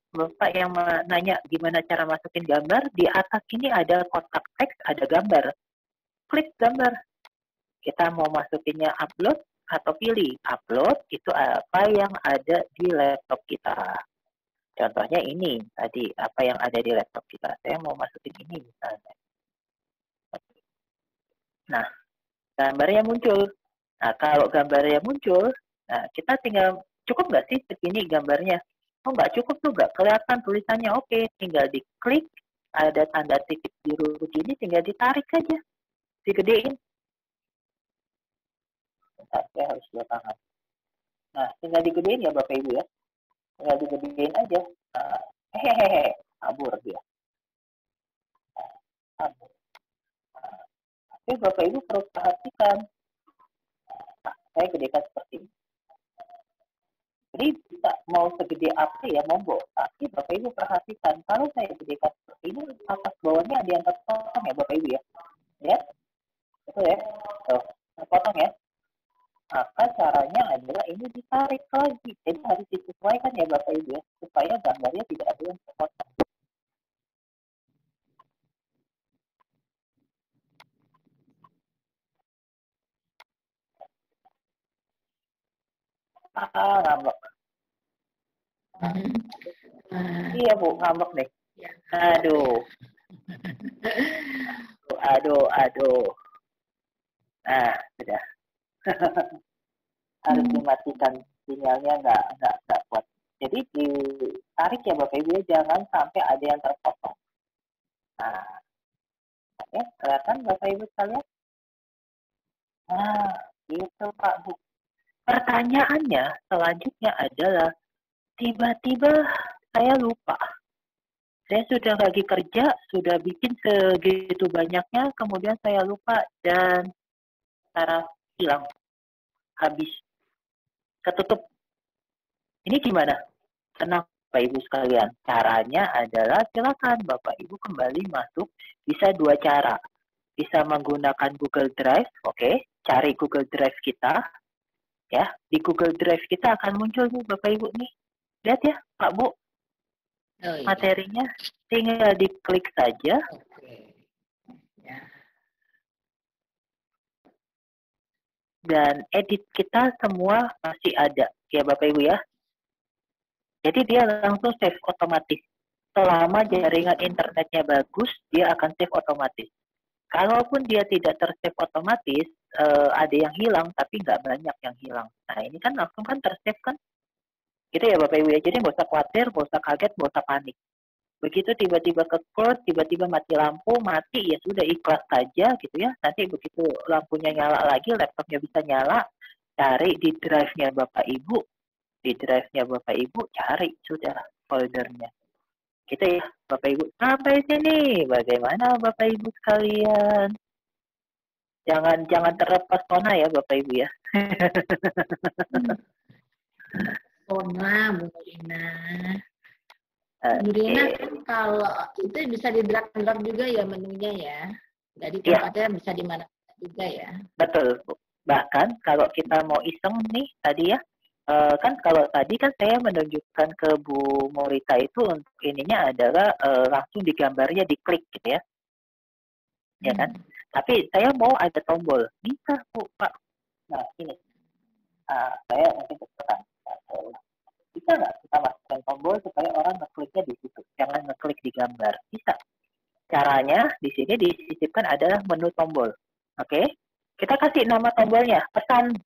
Bapak yang nanya gimana cara masukin gambar, di atas ini ada kotak teks, ada gambar. Klik gambar. Kita mau masukinnya upload atau pilih. Upload itu apa yang ada di laptop kita. Contohnya ini tadi, apa yang ada di laptop kita. Saya mau masukin ini misalnya. Nah, gambarnya muncul. Nah, kalau gambarnya muncul, nah kita tinggal, cukup nggak sih segini gambarnya? Oh, nggak cukup tuh, nggak kelihatan tulisannya. Oke, tinggal diklik, ada tanda titik biru begini, tinggal ditarik aja, digedein. Bentar, saya harus dua tangan. Nah, tinggal digedein ya Bapak Ibu ya. Tinggal digedein aja. Hehehe, kabur dia. Kabur. Tapi Bapak Ibu perlu perhatikan. Nah, saya gedekan seperti ini. Jadi bisa mau segede apa ya monggo, tapi Bapak Ibu perhatikan kalau saya gedekan seperti ini atas bawahnya ada yang terpotong ya Bapak Ibu ya, lihat, betul ya, tuh terpotong ya. Maka caranya adalah ini ditarik lagi, jadi harus disesuaikan ya Bapak Ibu ya, supaya gambarnya tidak ada yang terpotong. Ngambek. Iya Bu, ngambek deh. Aduh. Aduh. Nah, sudah. Harus dimatikan, sinyalnya nggak kuat. Jadi ditarik ya Bapak Ibu, jangan sampai ada yang terpotong. Nah, oke, kelihatan Bapak Ibu sekalian? Nah, Itu Pak Bu. Pertanyaannya selanjutnya adalah tiba-tiba saya lupa. Saya sudah lagi kerja, sudah bikin segitu banyaknya, kemudian saya lupa dan cara hilang, habis, ketutup. Ini gimana? Tenang Bapak Ibu sekalian. Caranya adalah silakan Bapak Ibu kembali masuk. Bisa dua cara. Bisa menggunakan Google Drive, oke. Cari Google Drive kita. Ya, di Google Drive kita akan muncul nih Bapak Ibu nih. Lihat ya Pak Bu, Oh iya. materinya tinggal diklik saja. Oke. Ya. Dan edit kita semua masih ada ya Bapak Ibu ya. Jadi dia langsung save otomatis. Selama jaringan internetnya bagus, dia akan save otomatis. Kalaupun dia tidak tersave otomatis, ada yang hilang, tapi nggak banyak yang hilang. Nah ini kan langsung kan tersave kan? Gitu ya Bapak Ibu ya. Jadi nggak usah khawatir, nggak usah kaget, nggak usah panik. Begitu tiba-tiba ke-close, tiba-tiba mati lampu, mati ya sudah ikhlas saja gitu ya. Nanti begitu lampunya nyala lagi, laptopnya bisa nyala, cari di drive-nya Bapak Ibu, di drive-nya Bapak Ibu, cari sudah foldernya. Gitu ya Bapak Ibu. Sampai sini, bagaimana Bapak Ibu sekalian? Jangan terpesona ya Bapak Ibu ya. Sona, Bu Rina. Bu Rina, kalau itu bisa di drag and drop juga ya menunya ya. Jadi tempatnya bisa di mana juga ya. Betul Bu. Bahkan kalau kita mau iseng nih tadi ya, kan kalau tadi kan saya menunjukkan ke Bu Morita itu untuk ininya adalah langsung di gambarnya diklik gitu ya. Ya kan? Tapi saya mau ada tombol. Bisa Bu, Pak. Nah, ini. Saya mungkin tekan. Bisa nggak kita masukkan tombol supaya orang ngekliknya di situ? Jangan ngeklik di gambar. Bisa. Caranya di sini disisipkan adalah menu tombol. Oke? Kita kasih nama tombolnya. Pesan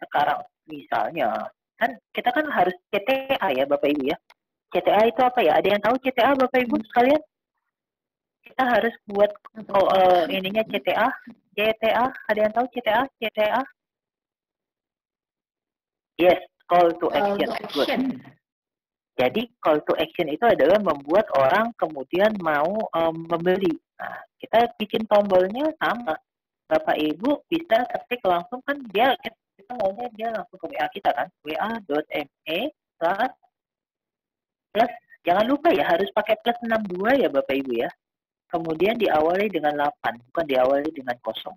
sekarang. Misalnya, kan kita kan harus CTA ya Bapak Ibu ya. CTA itu apa ya? Ada yang tahu CTA Bapak Ibu sekalian? Kita harus buat ininya CTA. CTA, ada yang tahu CTA? CTA? Yes, call to action. Good. Jadi call to action itu adalah membuat orang kemudian mau membeli. Nah, kita bikin tombolnya sama. Bapak Ibu bisa ketik langsung kan dia kita maunya dia langsung ke WA kita kan, wa.me plus jangan lupa ya harus pakai plus 62 ya Bapak Ibu ya. Kemudian diawali dengan 8, bukan diawali dengan 0.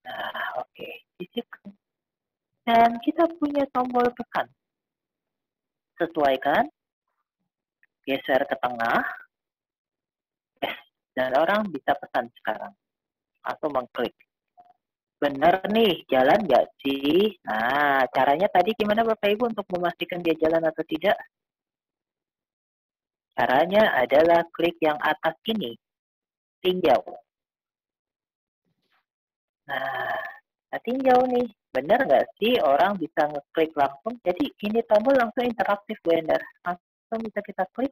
Nah, oke. Dan kita punya tombol tekan. Sesuaikan. Geser ke tengah. Dan orang bisa pesan sekarang. Atau mengklik. Bener nih, jalan nggak sih? Nah, caranya tadi gimana Bapak Ibu untuk memastikan dia jalan atau tidak? Caranya adalah klik yang atas ini. Tinjau. Nah, tinjau nih. Bener nggak sih orang bisa ngeklik langsung? Jadi ini tombol langsung interaktif Bu Endar. Langsung bisa kita klik.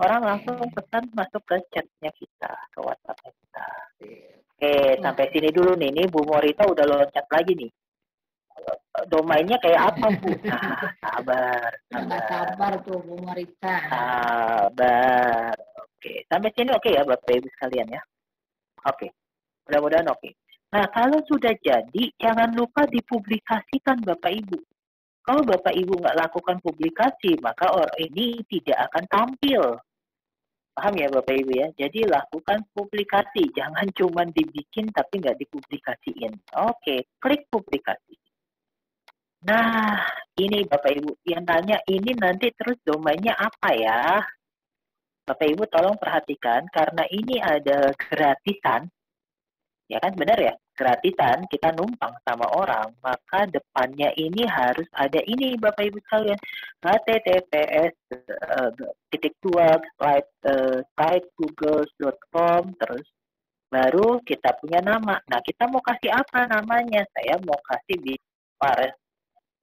Orang langsung pesan masuk ke chatnya kita, ke WhatsApp-nya kita. Oke, sampai sini dulu nih. Ini Bu Morita udah loncat lagi nih. Domainnya kayak apa Bu? Nah, sabar. Sabar tuh Bu Morita. Sabar. Oke, sampai sini oke ya Bapak Ibu sekalian ya. Oke, mudah-mudahan oke. Nah, kalau sudah jadi, jangan lupa dipublikasikan Bapak Ibu. Kalau Bapak Ibu nggak lakukan publikasi, maka orang ini tidak akan tampil. Paham ya Bapak Ibu ya? Jadi lakukan publikasi. Jangan cuma dibikin tapi nggak dipublikasiin. Oke, klik publikasi. Nah, ini Bapak Ibu yang tanya ini nanti terus domainnya apa ya? Bapak Ibu tolong perhatikan karena ini ada gratisan. Ya kan benar ya? Gratisan kita numpang sama orang, maka depannya ini harus ada ini Bapak Ibu sekalian. https site google.com terus baru kita punya nama. Nah, kita mau kasih apa namanya? Saya mau kasih di Pares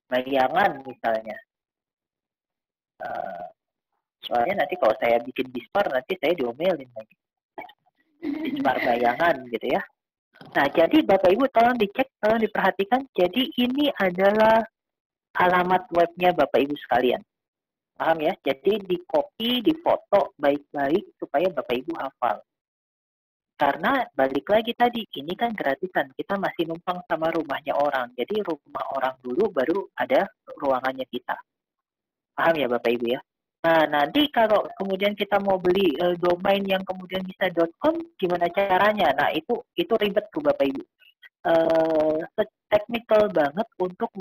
Bayangan misalnya. Soalnya nanti kalau saya bikin Bispar nanti saya diomelin lagi. Dispar bayangan gitu ya. Nah, jadi Bapak Ibu tolong dicek, tolong diperhatikan. Jadi ini adalah alamat webnya Bapak Ibu sekalian. Paham ya? Jadi di copy, di foto baik-baik supaya Bapak Ibu hafal. Karena balik lagi tadi, ini kan gratisan. Kita masih numpang sama rumahnya orang. Jadi rumah orang dulu baru ada ruangannya kita. Paham ya Bapak Ibu ya? Nah, nanti kalau kemudian kita mau beli domain yang kemudian bisa .com, gimana caranya? Nah, itu ribet tuh Bapak Ibu. Technical banget untuk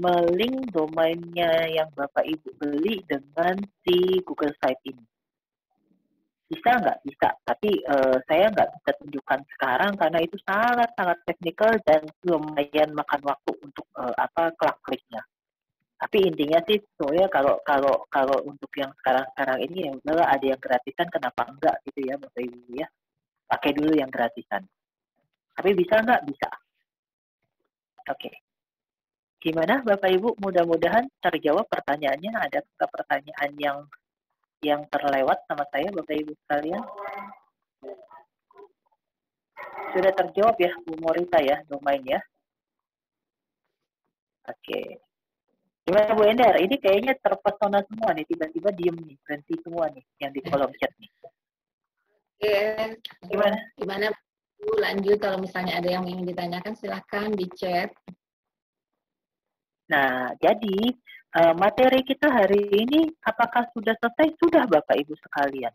melink domainnya yang Bapak Ibu beli dengan si Google Site ini. Bisa nggak? Bisa. Tapi saya nggak bisa tunjukkan sekarang karena itu sangat-sangat teknikal dan lumayan makan waktu untuk klik-kliknya. Tapi intinya sih sebenarnya kalau untuk yang sekarang ini ya udahlah ada yang gratisan kenapa enggak gitu ya Bapak Ibu ya. Pakai dulu yang gratisan. Tapi bisa nggak? Bisa. Oke. Gimana Bapak Ibu? Mudah-mudahan terjawab pertanyaannya. Ada pertanyaan yang terlewat sama saya Bapak Ibu sekalian? Sudah terjawab ya Bu Morita ya domain ya. Oke. Gimana Bu Endar? Ini kayaknya terpesona semua nih, tiba-tiba diem nih, berhenti semua nih yang di kolom chat nih. Oke. Gimana? Gimana Bu? Lanjut kalau misalnya ada yang ingin ditanyakan silahkan di chat. Nah, jadi materi kita hari ini apakah sudah selesai? Sudah Bapak Ibu sekalian.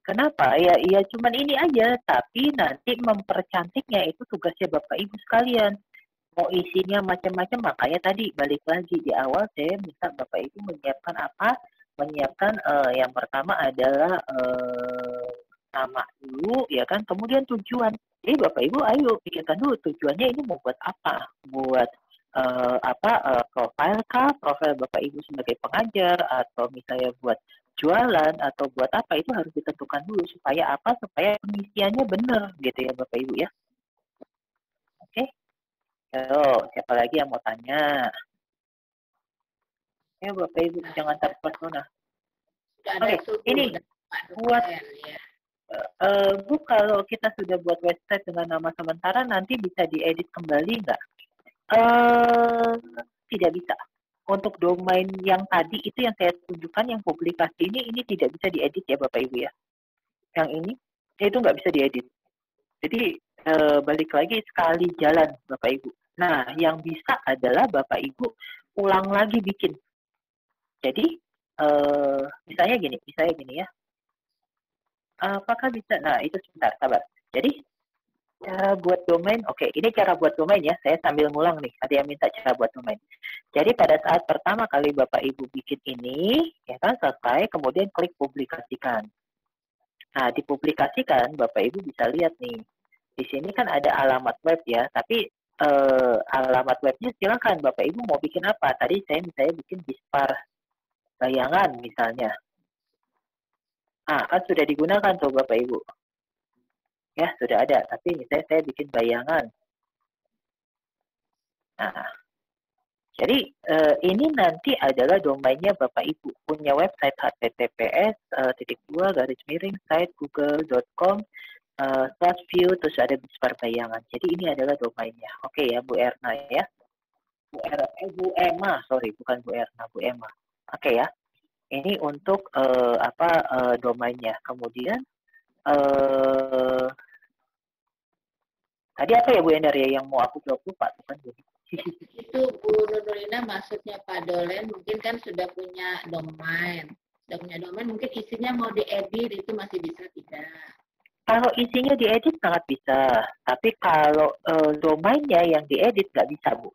Kenapa? Ya cuman ini aja, tapi nanti mempercantiknya itu tugasnya Bapak Ibu sekalian. Mau isinya macam-macam, makanya tadi balik lagi di awal saya minta Bapak Ibu menyiapkan apa? Menyiapkan yang pertama adalah nama dulu, ya kan? Kemudian tujuan. Jadi Bapak Ibu ayo pikirkan dulu tujuannya ini mau buat apa? Buat profil kah? Profil Bapak Ibu sebagai pengajar atau misalnya buat jualan atau buat apa itu harus ditentukan dulu supaya apa? Supaya pengisiannya benar gitu ya Bapak Ibu ya. Oke. Yo, siapa lagi yang mau tanya? Ya Bapak Ibu jangan terpesona. Oke, ini buat Bu kalau kita sudah buat website dengan nama sementara nanti bisa diedit kembali nggak? Tidak bisa. Untuk domain yang tadi itu yang saya tunjukkan yang publikasi ini tidak bisa diedit ya Bapak Ibu ya. Yang ini itu nggak bisa diedit. Jadi balik lagi sekali jalan Bapak Ibu. Nah, yang bisa adalah Bapak Ibu ulang lagi bikin. Jadi, misalnya gini ya. Apakah bisa? Nah, itu sebentar, sabar. Jadi, cara buat domain, oke, ini cara buat domain ya. Saya sambil ngulang nih, ada yang minta cara buat domain. Jadi, pada saat pertama kali Bapak Ibu bikin ini, ya kan, selesai, kemudian klik publikasikan. Nah, dipublikasikan, Bapak Ibu bisa lihat nih. Di sini kan ada alamat web ya, tapi alamat webnya silakan Bapak Ibu mau bikin apa. Tadi saya misalnya bikin dispar bayangan misalnya. Ah, kan sudah digunakan tuh Bapak Ibu. Ya, sudah ada. Tapi misalnya saya bikin bayangan. Nah, jadi ini nanti adalah domainnya Bapak Ibu. Punya website https://site google.com /view terus ada dispar bayangan. Jadi ini adalah domainnya. Oke ya Bu Erna ya. Bu Emma, sorry bukan Bu Erna, Bu Emma. Oke ya. Ini untuk domainnya. Kemudian tadi apa ya Bu Endar ya yang mau aku jawab lupa tuh kan jadi. Itu Bu Nurulina maksudnya Pak Dolen mungkin kan sudah punya domain. Sudah punya domain mungkin isinya mau diedit itu masih bisa tidak? Kalau isinya diedit sangat bisa, tapi kalau domainnya yang diedit nggak bisa Bu.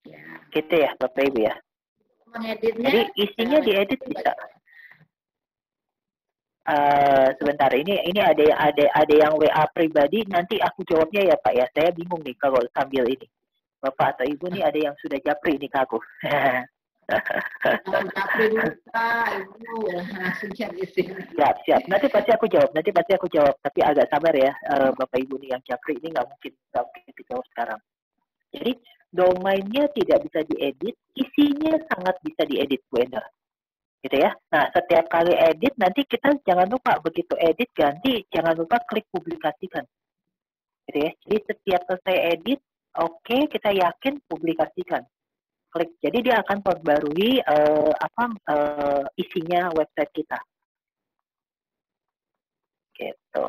Ya. Gitu ya Bapak Ibu ya. Mengeditnya? Jadi isinya diedit bisa. Sebentar ini ada yang WA pribadi nanti aku jawabnya ya Pak ya. Saya bingung nih kalau sambil ini. Bapak atau Ibu nih ada yang sudah japri nih ke aku. Jangan japri dulu Pak, Ibu langsung chat di sini. Siap. Nanti pasti aku jawab. Tapi agak sabar ya Bapak Ibu nih yang japri ini nggak mungkin dijawab sekarang. Jadi domainnya tidak bisa diedit, isinya sangat bisa diedit Bu Endar. gitu ya. Nah, setiap kali edit nanti kita jangan lupa begitu edit ganti jangan lupa klik publikasikan, gitu ya. Jadi setiap selesai edit, oke, kita yakin publikasikan. Klik. Jadi dia akan perbarui isinya website kita. Gitu.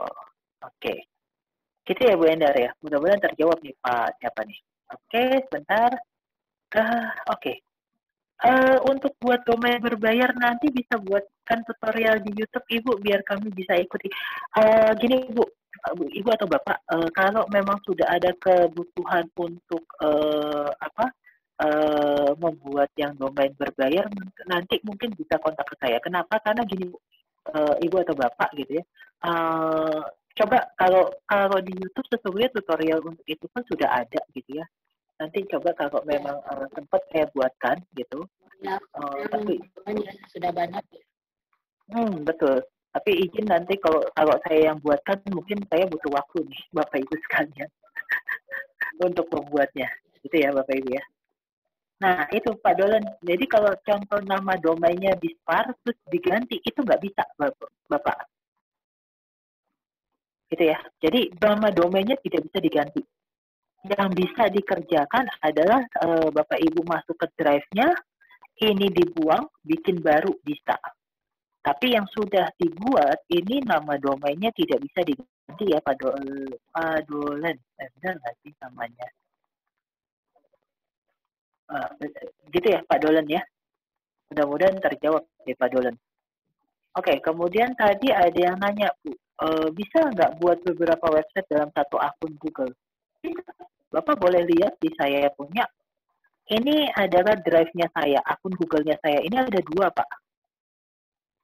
Oke. Gitu ya Bu Endar ya. Mudah-mudahan terjawab nih Pak siapa nih. Oke, sebentar. Oke. Untuk buat domain berbayar nanti bisa buatkan tutorial di YouTube Ibu biar kami bisa ikuti. Gini Bu, Ibu atau Bapak, kalau memang sudah ada kebutuhan untuk membuat yang domain berbayar, nanti mungkin bisa kontak ke saya. Kenapa? Karena gini Bu, Ibu atau Bapak gitu ya. Coba kalau di YouTube sesungguhnya tutorial untuk itu pun sudah ada gitu ya. Nanti coba kalau memang sempat saya buatkan gitu. Ya, Tapi sudah banyak. betul. Tapi izin nanti kalau saya yang buatkan mungkin saya butuh waktu nih Bapak Ibu sekalian untuk membuatnya. Gitu ya Bapak Ibu ya. Nah itu Pak Dolen. Jadi kalau contoh nama domainnya Bispar terus diganti itu nggak bisa Bapak. Gitu ya. Jadi nama domainnya tidak bisa diganti. Yang bisa dikerjakan adalah Bapak Ibu masuk ke drive-nya, ini dibuang, bikin baru bisa. Tapi yang sudah dibuat, ini nama domainnya tidak bisa diganti ya Pak Dolen. Benar nggak sih namanya? Gitu ya Pak Dolen ya. Mudah-mudahan terjawab ya Pak Dolen. Oke, kemudian tadi ada yang nanya Bu, bisa nggak buat beberapa website dalam satu akun Google? Bapak boleh lihat di saya punya. Ini adalah drive-nya saya, akun Google-nya saya. Ini ada 2, Pak.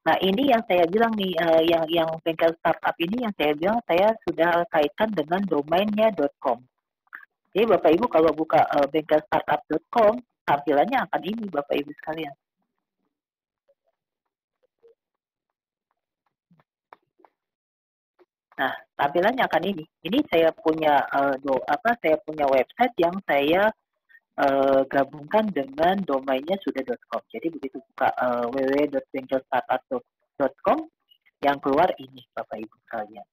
Nah, ini yang saya bilang nih, yang bengkel startup ini yang saya bilang saya sudah kaitkan dengan domainnya .com. Jadi Bapak Ibu kalau buka bengkelstartup.com, tampilannya akan ini Bapak Ibu sekalian. Nah, tampilannya akan ini. Ini saya punya saya punya website yang saya gabungkan dengan domainnya sudah.com. Jadi begitu buka www.bengkelstartup.com yang keluar ini Bapak Ibu sekalian.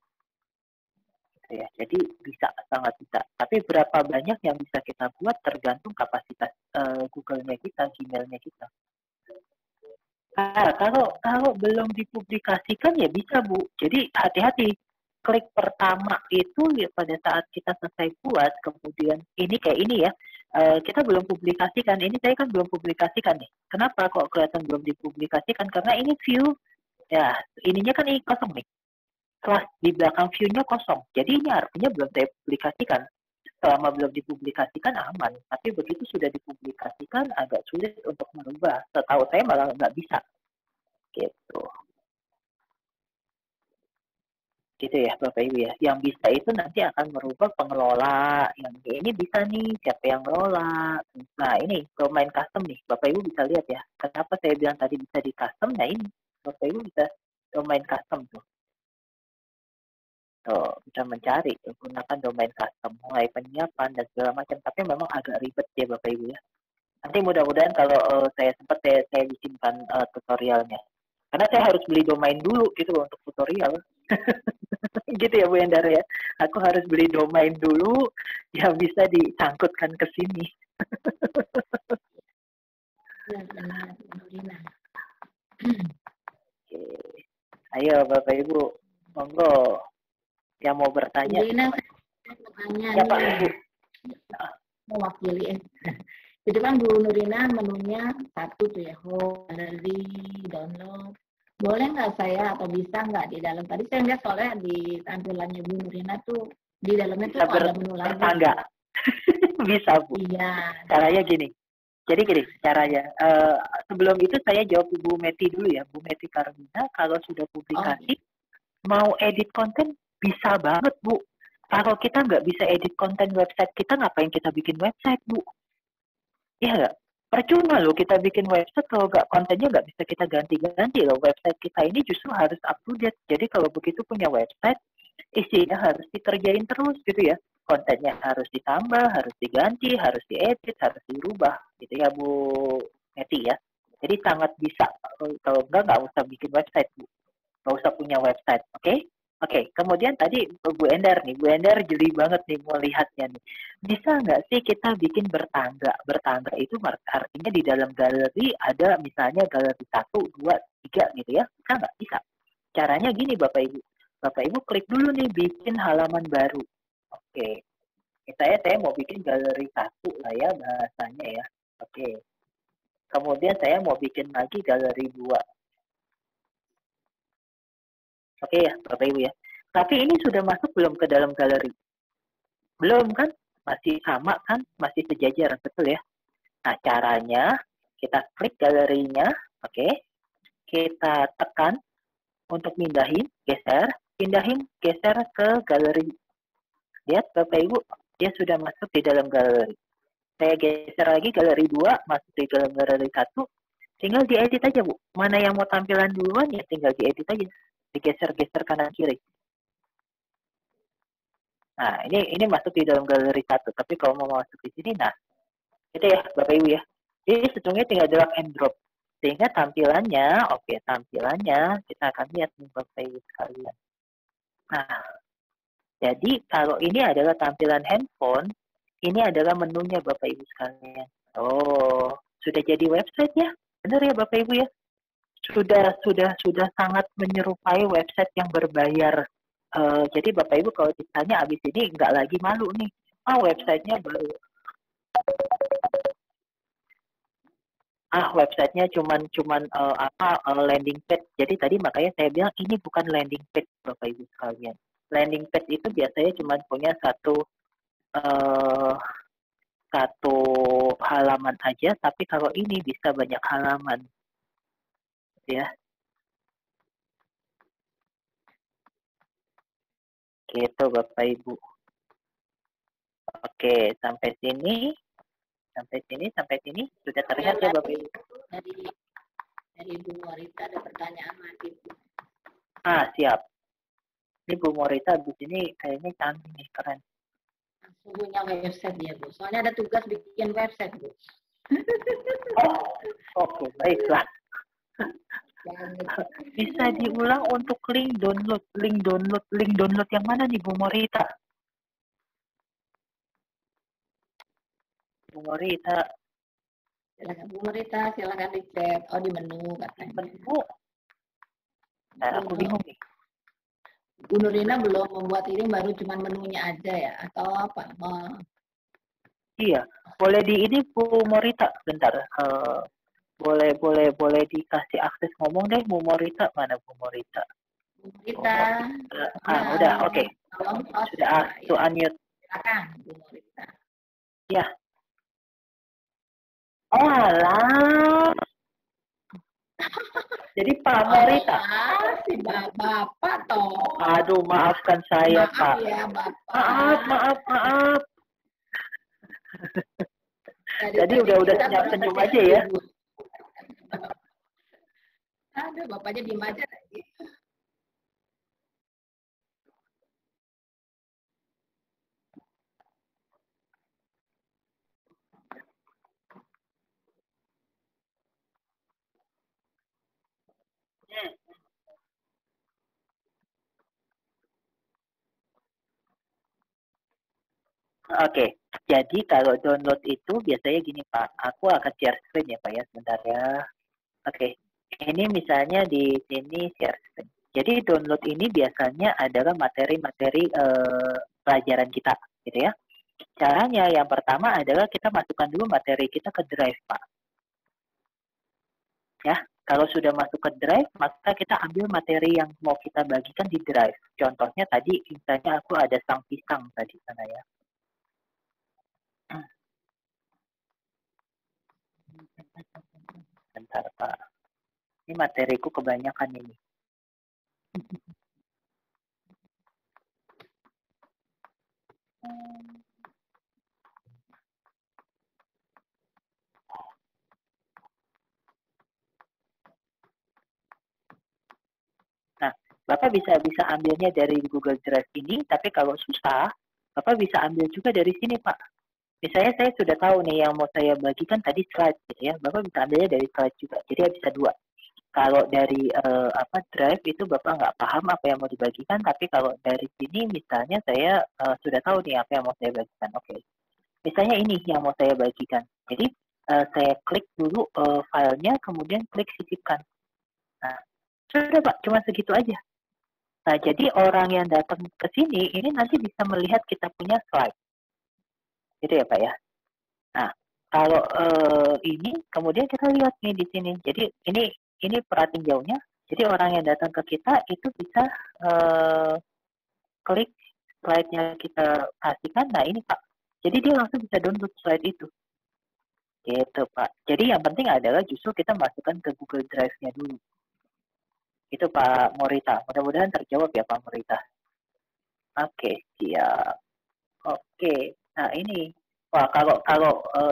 Ya, jadi bisa, sangat bisa. Tapi berapa banyak yang bisa kita buat tergantung kapasitas Google-nya kita, Gmail-nya kita. Nah, kalau belum dipublikasikan ya bisa Bu. Jadi hati-hati. Klik pertama itu ya pada saat kita selesai buat, kemudian ini kayak ini ya. Kita belum publikasikan. Ini saya kan belum publikasikan nih. Kenapa kok kelihatan belum dipublikasikan? Karena ini view, ya ininya kan ini kosong nih. Kelas di belakang view-nya kosong. Jadi ini artinya belum saya publikasikan. Selama belum dipublikasikan aman. Tapi begitu sudah dipublikasikan agak sulit untuk merubah. Setahu saya malah nggak bisa. Gitu. Gitu ya Bapak Ibu ya. Yang bisa itu nanti akan merubah pengelola. Yang ini bisa nih siapa yang ngelola. Nah ini domain custom nih. Bapak Ibu bisa lihat ya. Kenapa saya bilang tadi bisa di custom. Nah ini Bapak Ibu bisa domain custom tuh. Tuh, bisa mencari gunakan domain custom mulai penyiapan dan segala macam. Tapi memang agak ribet ya Bapak Ibu ya. Nanti mudah-mudahan kalau saya sempat saya bikinkan tutorialnya. Karena saya harus beli domain dulu gitu untuk tutorial. Gitu ya Bu Endar ya. Aku harus beli domain dulu yang bisa disangkutkan ke sini. Benar, Nurina. Oke. Ayo Bapak Ibu, monggo yang mau bertanya. Nurina, saya mau tanya ya Pak nih. Ibu. Mewakili. Itu kan Bu Nurina menunya satu tuh ya, home, gallery, download. Boleh nggak saya atau bisa nggak di dalam? Tadi saya lihat soalnya di tampilannya Bu Nurina tuh di dalamnya tuh ada menu lagi. Enggak. Bisa Bu. Iya. Caranya gini. Jadi gini caranya. Sebelum itu saya jawab Bu Meti dulu ya, Bu Meti Karmina. Kalau sudah publikasi, mau edit konten bisa banget Bu. Kalau kita nggak bisa edit konten website kita, ngapain kita bikin website Bu? Iya nggak? Percuma loh kita bikin website kalau nggak kontennya nggak bisa kita ganti-ganti loh. Website kita ini justru harus up to date. Jadi kalau begitu punya website, isinya harus dikerjain terus gitu ya. Kontennya harus ditambah, harus diganti, harus diedit, harus dirubah gitu ya Bu Meti ya. Jadi sangat bisa. Kalau enggak, nggak usah bikin website, Bu. Nggak usah punya website, oke? Oke, kemudian tadi Bu Endar nih, Bu Endar jeli banget nih mau lihatnya nih. Bisa nggak sih kita bikin bertangga? Bertangga itu artinya di dalam galeri ada misalnya galeri 1, 2, 3 gitu ya. Bisa nggak? Bisa. Caranya gini Bapak Ibu. Bapak Ibu klik dulu nih bikin halaman baru. Oke. Saya mau bikin galeri 1 lah ya bahasanya ya. Oke. Kemudian saya mau bikin lagi galeri 2. Oke ya, Bapak Ibu ya. Tapi ini sudah masuk belum ke dalam galeri? Belum kan? Masih sama kan? Masih sejajar, betul ya? Nah, caranya kita klik galerinya, oke. Kita tekan untuk pindahin, pindahin, geser ke galeri. Lihat Bapak Ibu, dia sudah masuk di dalam galeri. Saya geser lagi galeri 2, masuk di dalam galeri 1. Tinggal diedit aja, Bu. Mana yang mau tampilan duluan, ya tinggal diedit aja. Digeser-geser kanan kiri. Nah, ini masuk di dalam galeri 1. Tapi kalau mau masuk di sini, nah, itu ya, Bapak Ibu ya. Jadi sebetulnya tinggal drag and drop. Sehingga tampilannya, oke, tampilannya kita akan lihat nih Bapak Ibu sekalian. Nah, jadi kalau ini adalah tampilan handphone, ini adalah menunya Bapak Ibu sekalian. Oh, sudah jadi website ya? Benar ya Bapak Ibu ya? Sudah sangat menyerupai website yang berbayar. Jadi Bapak Ibu kalau ditanya abis ini nggak lagi malu nih. Websitenya baru. Websitenya cuman landing page. Jadi tadi makanya saya bilang ini bukan landing page Bapak Ibu sekalian. Landing page itu biasanya cuma punya satu halaman aja, tapi kalau ini bisa banyak halaman, ya. Gitu Bapak Ibu. Oke, sampai sini sudah terlihat ya Bapak Ibu. Dari Bu Morita ada pertanyaan lagi. Siap. Ini Bu Morita di sini kayaknya cantik nih, keren. Punya website ya Bu. Soalnya ada tugas bikin website Bu. Oke, baiklah. Bisa diulang untuk link download yang mana nih Bu Morita? Bu Morita. Silakan Bu Morita, silakan dicek. Di menu katanya. Menu. Nah, aku bingung nih. Bu Nurina belum membuat ini, baru cuma menunya aja ya atau apa? Iya, boleh di ini Bu Morita, bentar. Boleh dikasih akses ngomong deh Bu Morita, mana Bu Morita? Bu Morita. Udah, oke. Sudah to unmute. Silakan Bu Morita. Ya. Alah. Jadi Pak Morita. Si Bapak toh. Aduh, maafkan saya Maaf Pak. Ya, Bapak. Maaf. Jadi udah senyum aja ya. Aduh, Bapaknya diem aja lagi. Oke, jadi kalau download itu biasanya gini Pak, aku akan share screen ya Pak ya, sebentar ya. Oke, ini misalnya di sini share screen. Jadi download ini biasanya adalah materi-materi pelajaran kita, gitu ya. Caranya yang pertama adalah kita masukkan dulu materi kita ke Drive Pak. Ya, kalau sudah masuk ke Drive, maka kita ambil materi yang mau kita bagikan di Drive. Contohnya tadi, misalnya aku ada sang pisang tadi sana ya. Bentar Pak. Ini materiku kebanyakan ini. Nah, Bapak bisa ambilnya dari Google Drive ini, tapi kalau susah, Bapak bisa ambil juga dari sini Pak. Misalnya saya sudah tahu nih yang mau saya bagikan tadi slide gitu ya. Bapak bisa ambilnya dari slide juga. Jadi bisa dua. Kalau dari drive itu Bapak nggak paham apa yang mau dibagikan, tapi kalau dari sini misalnya saya sudah tahu nih apa yang mau saya bagikan. Oke. Misalnya ini yang mau saya bagikan. Jadi saya klik dulu filenya, kemudian klik sisipkan. Nah, sudah Pak, cuma segitu aja. Nah, jadi orang yang datang ke sini ini nanti bisa melihat kita punya slide. Gitu ya Pak ya. Nah, kalau ini kemudian kita lihat nih di sini. Jadi ini perating jauhnya. Jadi orang yang datang ke kita itu bisa klik slide-nya kita kasihkan. Nah, ini Pak. Jadi dia langsung bisa download slide itu. Gitu Pak. Jadi yang penting adalah justru kita masukkan ke Google Drive-nya dulu. Itu Pak Morita. Mudah-mudahan terjawab ya Pak Morita. Oke, siap. Oke. Nah, ini. Wah, kalau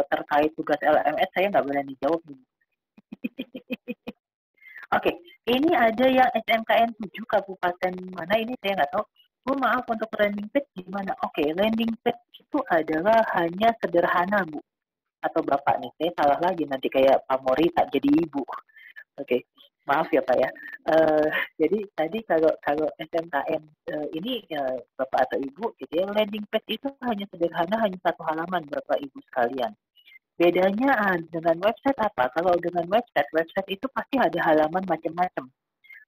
terkait tugas LMS saya nggak berani jawab nih. Oke, ini ada yang SMKN 7 Kabupaten mana ini saya nggak tahu. Bu, maaf untuk landing page gimana? Oke, landing page itu adalah hanya sederhana, Bu. Atau Bapak nih, saya salah lagi nanti kayak Pak Morita jadi Ibu. Oke, maaf ya Pak ya. Jadi tadi kalau SMKN ini Bapak atau Ibu, gitu ya, landing page itu hanya sederhana, hanya satu halaman Bapak Ibu sekalian. Bedanya dengan website apa? Kalau dengan website itu pasti ada halaman macam-macam.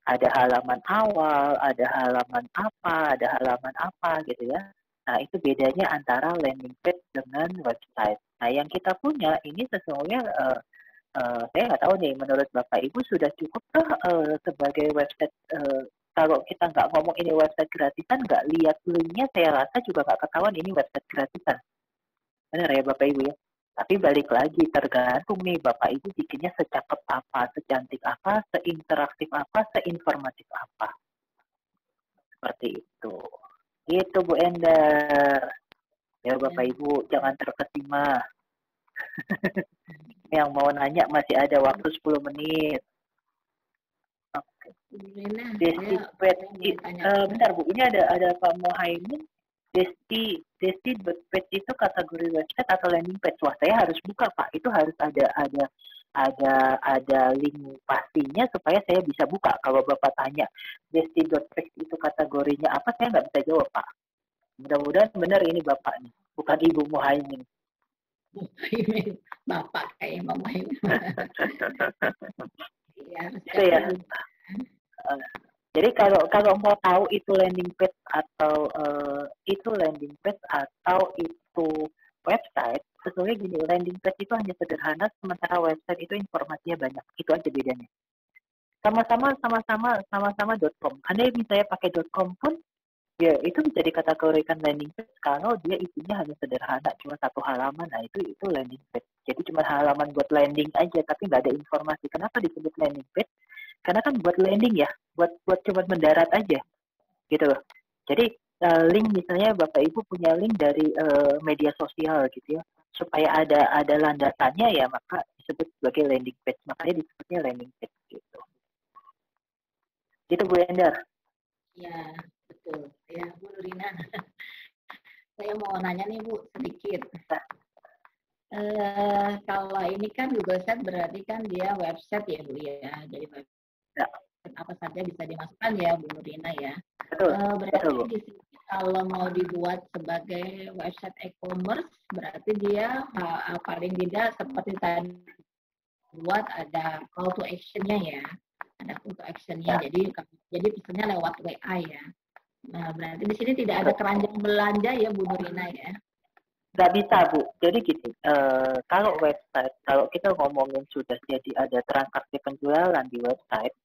Ada halaman awal, ada halaman apa gitu ya. Nah, itu bedanya antara landing page dengan website. Nah, yang kita punya ini sesungguhnya saya nggak tahu nih, menurut Bapak Ibu sudah cukupkah sebagai website kalau kita nggak ngomong ini website gratisan, nggak lihat linknya, saya rasa juga nggak ketahuan ini website gratisan. Benar ya Bapak Ibu ya? Tapi balik lagi, tergantung nih Bapak Ibu bikinnya secakep apa, secantik apa, seinteraktif apa, seinformatif apa. Seperti itu. Itu Bu Ender. Ya Bapak Ibu, jangan terkesima. Yang mau nanya masih ada waktu 10 menit. Oke. Bentar Bu, ini ada Pak Mohaimin. Desti.page itu kategori website atau landing page? Wah, saya harus buka Pak. Itu harus ada link pastinya supaya saya bisa buka. Kalau Bapak tanya Desti.page itu kategorinya apa, saya nggak bisa jawab Pak. Mudah-mudahan benar ini Bapak nih, bukan Ibu Mohaimin. Bapak kayak Mbak Mohaimin. Ya. Jadi kalau mau tahu itu landing page atau itu website, sesungguhnya gini, landing page itu hanya sederhana, sementara website itu informasinya banyak. Itu aja bedanya. Sama-sama .com. Anda misalnya pakai .com pun, ya itu bisa dikategorikan landing page kalau dia isinya hanya sederhana, cuma satu halaman. Nah itu landing page. Jadi cuma halaman buat landing aja, tapi nggak ada informasi. Kenapa disebut landing page? Karena kan buat landing ya, buat cuma mendarat aja, gitu loh. Jadi link misalnya Bapak Ibu punya link dari media sosial gitu ya, supaya ada landasannya ya, maka disebut sebagai landing page. Makanya disebutnya landing page gitu. Gitu Bu Ender. Ya, betul. Ya, Bu Rina. Saya mau nanya nih Bu, sedikit. Kalau ini kan Google Set berarti kan dia website ya Bu ya, jadi website apa saja bisa dimasukkan ya Bu Nurina ya. Berarti di sini kalau mau dibuat sebagai website e-commerce berarti dia paling tidak seperti tadi buat ada call to action-nya ya. Ada call to action-nya. Jadi pesannya lewat WA ya. Nah, berarti di sini tidak ada keranjang belanja ya Bu Nurina ya. Nggak bisa Bu. Jadi gini, kalau website, kalau kita ngomongin sudah jadi ada transaksi penjualan di website,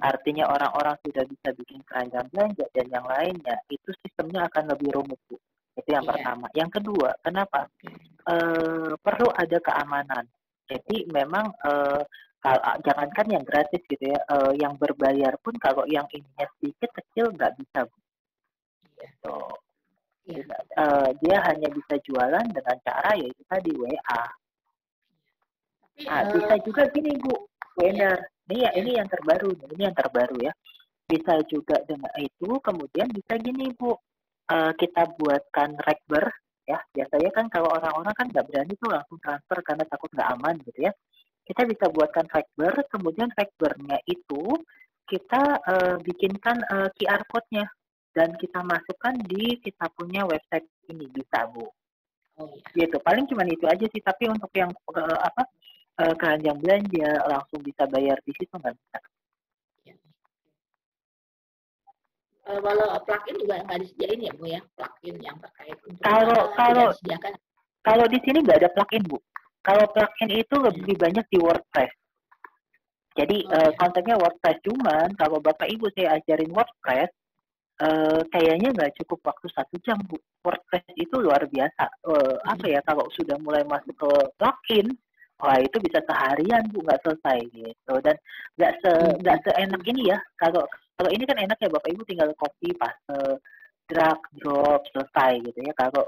artinya orang-orang sudah bisa bikin keranjang belanja dan yang lainnya, itu sistemnya akan lebih rumit Bu. Itu yang pertama. Yang kedua, kenapa? Perlu ada keamanan. Jadi memang jangankan yang gratis gitu ya, yang berbayar pun kalau yang ininya sedikit kecil nggak bisa Bu. Gitu. Dia hanya bisa jualan dengan cara yaitu tadi WA. Bisa juga gini Bu, Benar. Ini yang terbaru ya. Bisa juga dengan itu, kemudian bisa gini Bu, kita buatkan rekber ya. Biasanya kan kalau orang-orang kan nggak berani tuh langsung transfer karena takut nggak aman gitu ya. Kita bisa buatkan Fiverr, kemudian Fiverr-nya itu kita bikinkan QR code-nya dan kita masukkan di kita punya website ini, bisa Bu. Oh iya. Gitu. Paling cuma itu aja sih, tapi untuk yang keranjang belanja langsung bisa bayar di situ nggak bisa. Kalau plugin juga nggak disediain ya Bu ya, plugin yang terkait untuk Kalau disediakan. Kalau di sini nggak ada plugin Bu. Kalau plugin itu lebih banyak di WordPress. Jadi konsepnya WordPress, cuman kalau Bapak Ibu saya ajarin WordPress, kayaknya nggak cukup waktu 1 jam Bu. WordPress itu luar biasa. Apa ya, kalau sudah mulai masuk ke plugin, wah itu bisa seharian Bu nggak selesai gitu. Dan nggak seenak ini ya. Kalau ini kan enak ya, Bapak Ibu tinggal copy paste, drag drop selesai gitu ya. Kalau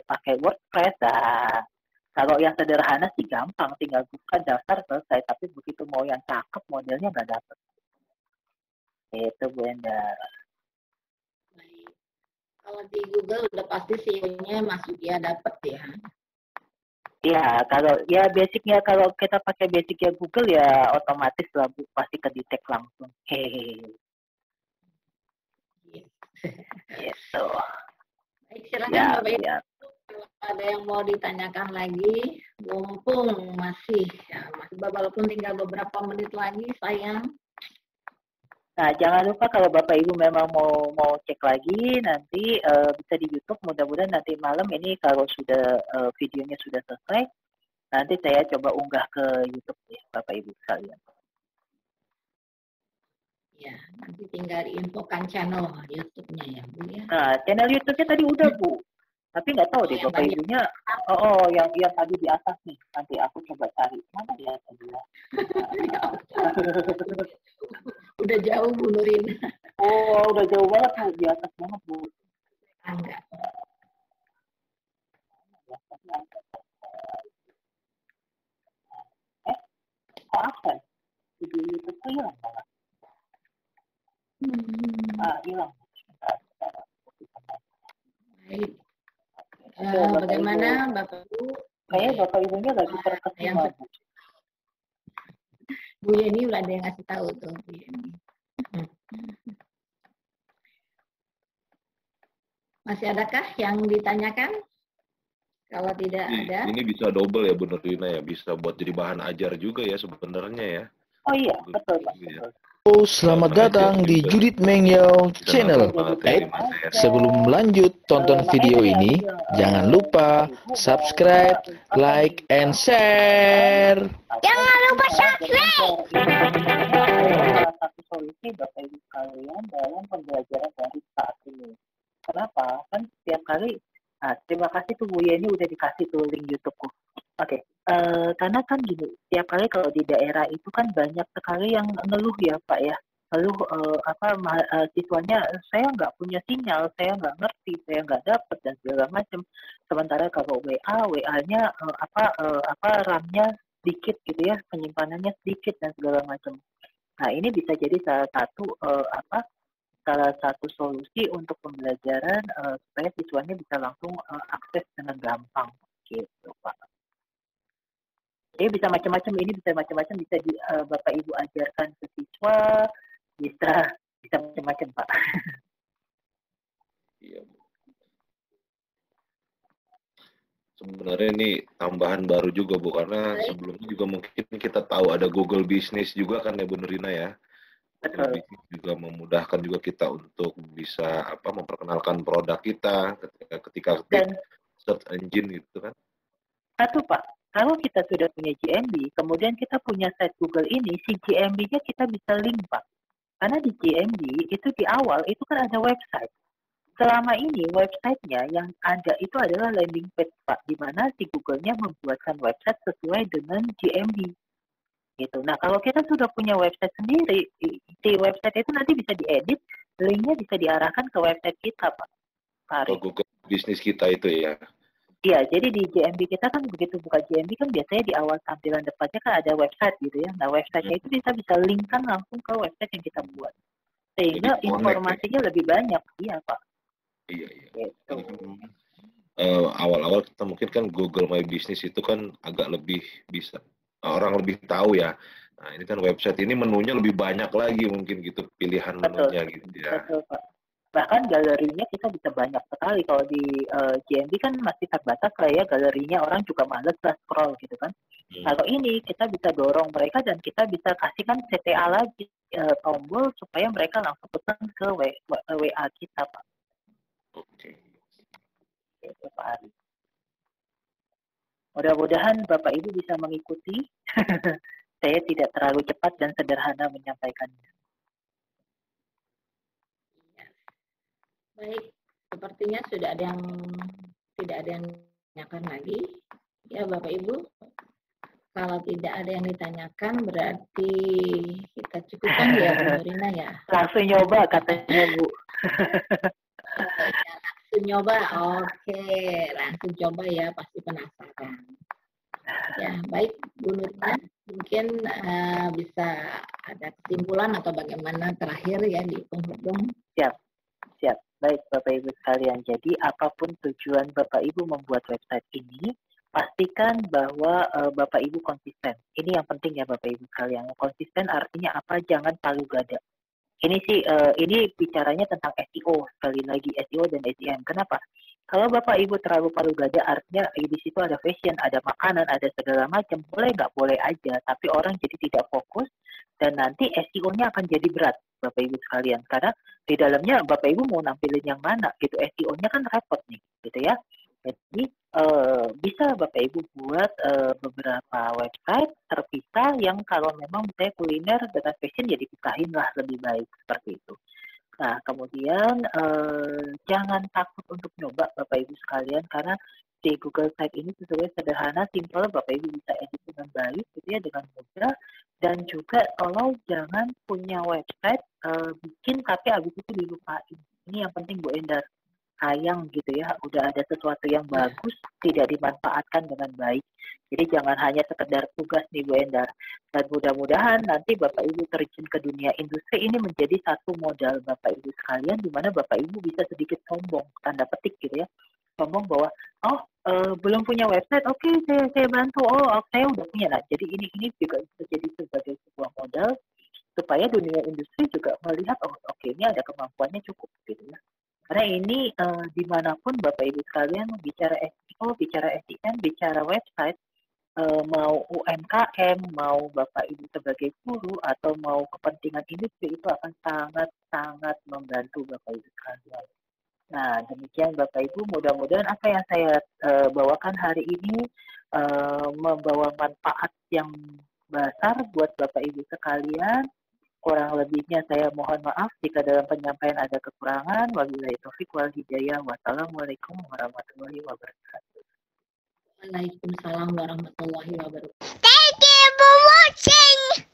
pakai WordPress, kalau yang sederhana sih gampang, tinggal buka daftar selesai. Tapi begitu mau yang cakep modelnya nggak dapet. Itu Bu Endar. Baik. Kalau di Google udah pasti SEO-nya masuk ya, dapat ya. Ya, kalau ya basicnya kalau kita pakai basicnya Google ya otomatis lah Bu, pasti ke detect langsung. Hehehe. Gitu. Baik, silakan Ya, Bapak Ibu. ya. Kalau ada yang mau ditanyakan lagi, mumpung masih walaupun tinggal beberapa menit lagi, sayang. Nah, jangan lupa kalau Bapak Ibu memang mau cek lagi nanti bisa di YouTube. Mudah-mudahan nanti malam ini kalau sudah videonya sudah selesai, nanti saya coba unggah ke YouTube ya Bapak Ibu sekalian. Ya, nanti tinggal diinfokan channel YouTube-nya ya Bu ya. Nah, channel YouTube-nya tadi udah Bu, tapi nggak tahu deh yang Bapak tadi. Ibunya. Yang tadi di atas nih. Nanti aku coba cari mana ya tadi ya. Udah jauh Bu Nurin. Oh, udah jauh banget Bu, di atas banget Bu. Enggak. Kok absen? Video YouTube tuh hilang banget. Hilang. Baik. Bapak Bagaimana Ibu. Bapak Ibu? Kayaknya Bapak Ibunya lagi terkesima Bu. Bu Yeni udah ada yang ngasih tahu tuh Bu Yeni. Masih adakah yang ditanyakan? Kalau tidak ada. Ini bisa double ya Bu Nurina ya, bisa buat jadi bahan ajar juga ya sebenarnya ya. Oh iya, betul Pak. Betul. Selamat datang di Judith Mengyao Channel. Sebelum lanjut tonton video ini, jangan lupa subscribe, like, and share. Jangan lupa subscribe. Salah satu solusi Bapak Ibu sekalian dalam pembelajaran dari saat ini. Kenapa? Kan setiap kali, terima kasih tuh Bu Yeni udah dikasih tuh link YouTube-ku. Oke. Karena kan gini, tiap kali kalau di daerah itu kan banyak sekali yang ngeluh ya Pak ya, ngeluh siswanya saya nggak punya sinyal, saya nggak ngerti, saya nggak dapet dan segala macam. Sementara kalau WA-nya RAM-nya sedikit gitu ya, penyimpanannya sedikit dan segala macam. Nah ini bisa jadi salah satu solusi untuk pembelajaran supaya siswanya bisa langsung akses dengan gampang gitu Pak. Jadi bisa macam-macam, bisa Bapak Ibu ajarkan ke siswa, bisa macam-macam Pak. Iya. Sebenarnya ini tambahan baru juga Bu, karena sebelumnya juga mungkin kita tahu ada Google Business juga kan ya Bu Nurina ya. Google Business juga memudahkan juga kita untuk bisa memperkenalkan produk kita ketika search engine gitu kan. Satu Pak, kalau kita sudah punya GMB, kemudian kita punya site Google ini, si GMB-nya kita bisa link Pak. Karena di GMB itu di awal itu kan ada website. Selama ini websitenya yang ada itu adalah landing page Pak, di mana si Google-nya membuatkan website sesuai dengan GMB. Gitu. Nah kalau kita sudah punya website sendiri, si website itu nanti bisa diedit, linknya bisa diarahkan ke website kita Pak. Ke Google Business kita itu ya. Iya, jadi di GMB kita kan begitu buka GMB kan biasanya di awal tampilan depannya kan ada website gitu ya. Nah websitenya itu kita bisa linkkan langsung ke website yang kita buat. Sehingga informasinya lebih banyak. Iya Pak. Iya. Gitu. awal-awal kita mungkin kan Google My Business itu kan agak lebih bisa orang lebih tahu ya. Nah, ini kan website ini menunya lebih banyak lagi mungkin gitu pilihan Betul, menunya gitu ya. betul Pak. Bahkan galerinya kita bisa banyak sekali. Kalau di JNB kan masih terbatas lah ya galerinya, orang juga males lah scroll gitu kan. Kalau ini kita bisa dorong mereka dan kita bisa kasihkan CTA lagi tombol supaya mereka langsung pesan ke WA kita Pak. Oke. Gitu, Pak Ari. Mudah-mudahan Bapak Ibu bisa mengikuti. Saya tidak terlalu cepat dan sederhana menyampaikannya. Baik, sepertinya sudah ada yang tidak ada yang ditanyakan lagi. Ya Bapak Ibu, kalau tidak ada yang ditanyakan berarti kita cukupkan ya Bu Nurina ya. Langsung nyoba katanya Bu. Langsung nyoba, oke, langsung coba ya, pasti penasaran. Ya baik Bu Nurina, mungkin bisa ada kesimpulan atau bagaimana terakhir ya di penghujung. Siap. Baik Bapak Ibu sekalian, jadi apapun tujuan Bapak Ibu membuat website ini, pastikan bahwa Bapak Ibu konsisten. Ini yang penting ya Bapak Ibu sekalian. Konsisten artinya apa? Jangan palu gada. Ini sih, ini bicaranya tentang SEO, sekali lagi SEO dan SEM. Kenapa? Kalau Bapak Ibu terlalu palu gada, artinya di situ ada fashion, ada makanan, ada segala macam. Boleh nggak? Boleh aja. Tapi orang jadi tidak fokus dan nanti SEO-nya akan jadi berat, Bapak Ibu sekalian. Karena di dalamnya Bapak Ibu mau nampilin yang mana gitu, SEO-nya kan repot nih, gitu ya. Jadi bisa Bapak Ibu buat beberapa website terpisah yang kalau memang misalnya kuliner dengan fashion ya dipisahin lah lebih baik seperti itu. Nah, kemudian jangan takut untuk nyoba Bapak Ibu sekalian karena di Google Site ini sebenarnya sederhana, simple, Bapak Ibu bisa edit dengan baik gitu ya, dengan mudah. Dan juga tolong jangan punya website bikin tapi habis itu dilupain. Ini yang penting Bu Endar. Sayang gitu ya, udah ada sesuatu yang bagus tidak dimanfaatkan dengan baik. Jadi jangan hanya sekedar tugas nih Bu Endar. Dan mudah-mudahan nanti Bapak Ibu terjun ke dunia industri ini menjadi satu modal Bapak Ibu sekalian, di mana Bapak Ibu bisa sedikit sombong, tanda petik gitu ya, sombong bahwa belum punya website, oke, saya bantu, saya udah punya. Nah, jadi ini juga bisa jadi sebagai sebuah modal supaya dunia industri juga melihat oke, ini ada kemampuannya cukup gitu ya. Karena ini dimanapun Bapak Ibu sekalian bicara SEO, bicara SEM, bicara website, mau UMKM, mau Bapak Ibu sebagai guru atau mau kepentingan industri itu akan sangat-sangat membantu Bapak Ibu sekalian. Nah, demikian Bapak Ibu, mudah-mudahan apa yang saya bawakan hari ini membawa manfaat yang besar buat Bapak Ibu sekalian. Kurang lebihnya saya mohon maaf jika dalam penyampaian ada kekurangan. Wabillahi taufik wal hidayah. Wassalamualaikum warahmatullahi wabarakatuh. Waalaikumsalam warahmatullahi wabarakatuh. Thank you for watching.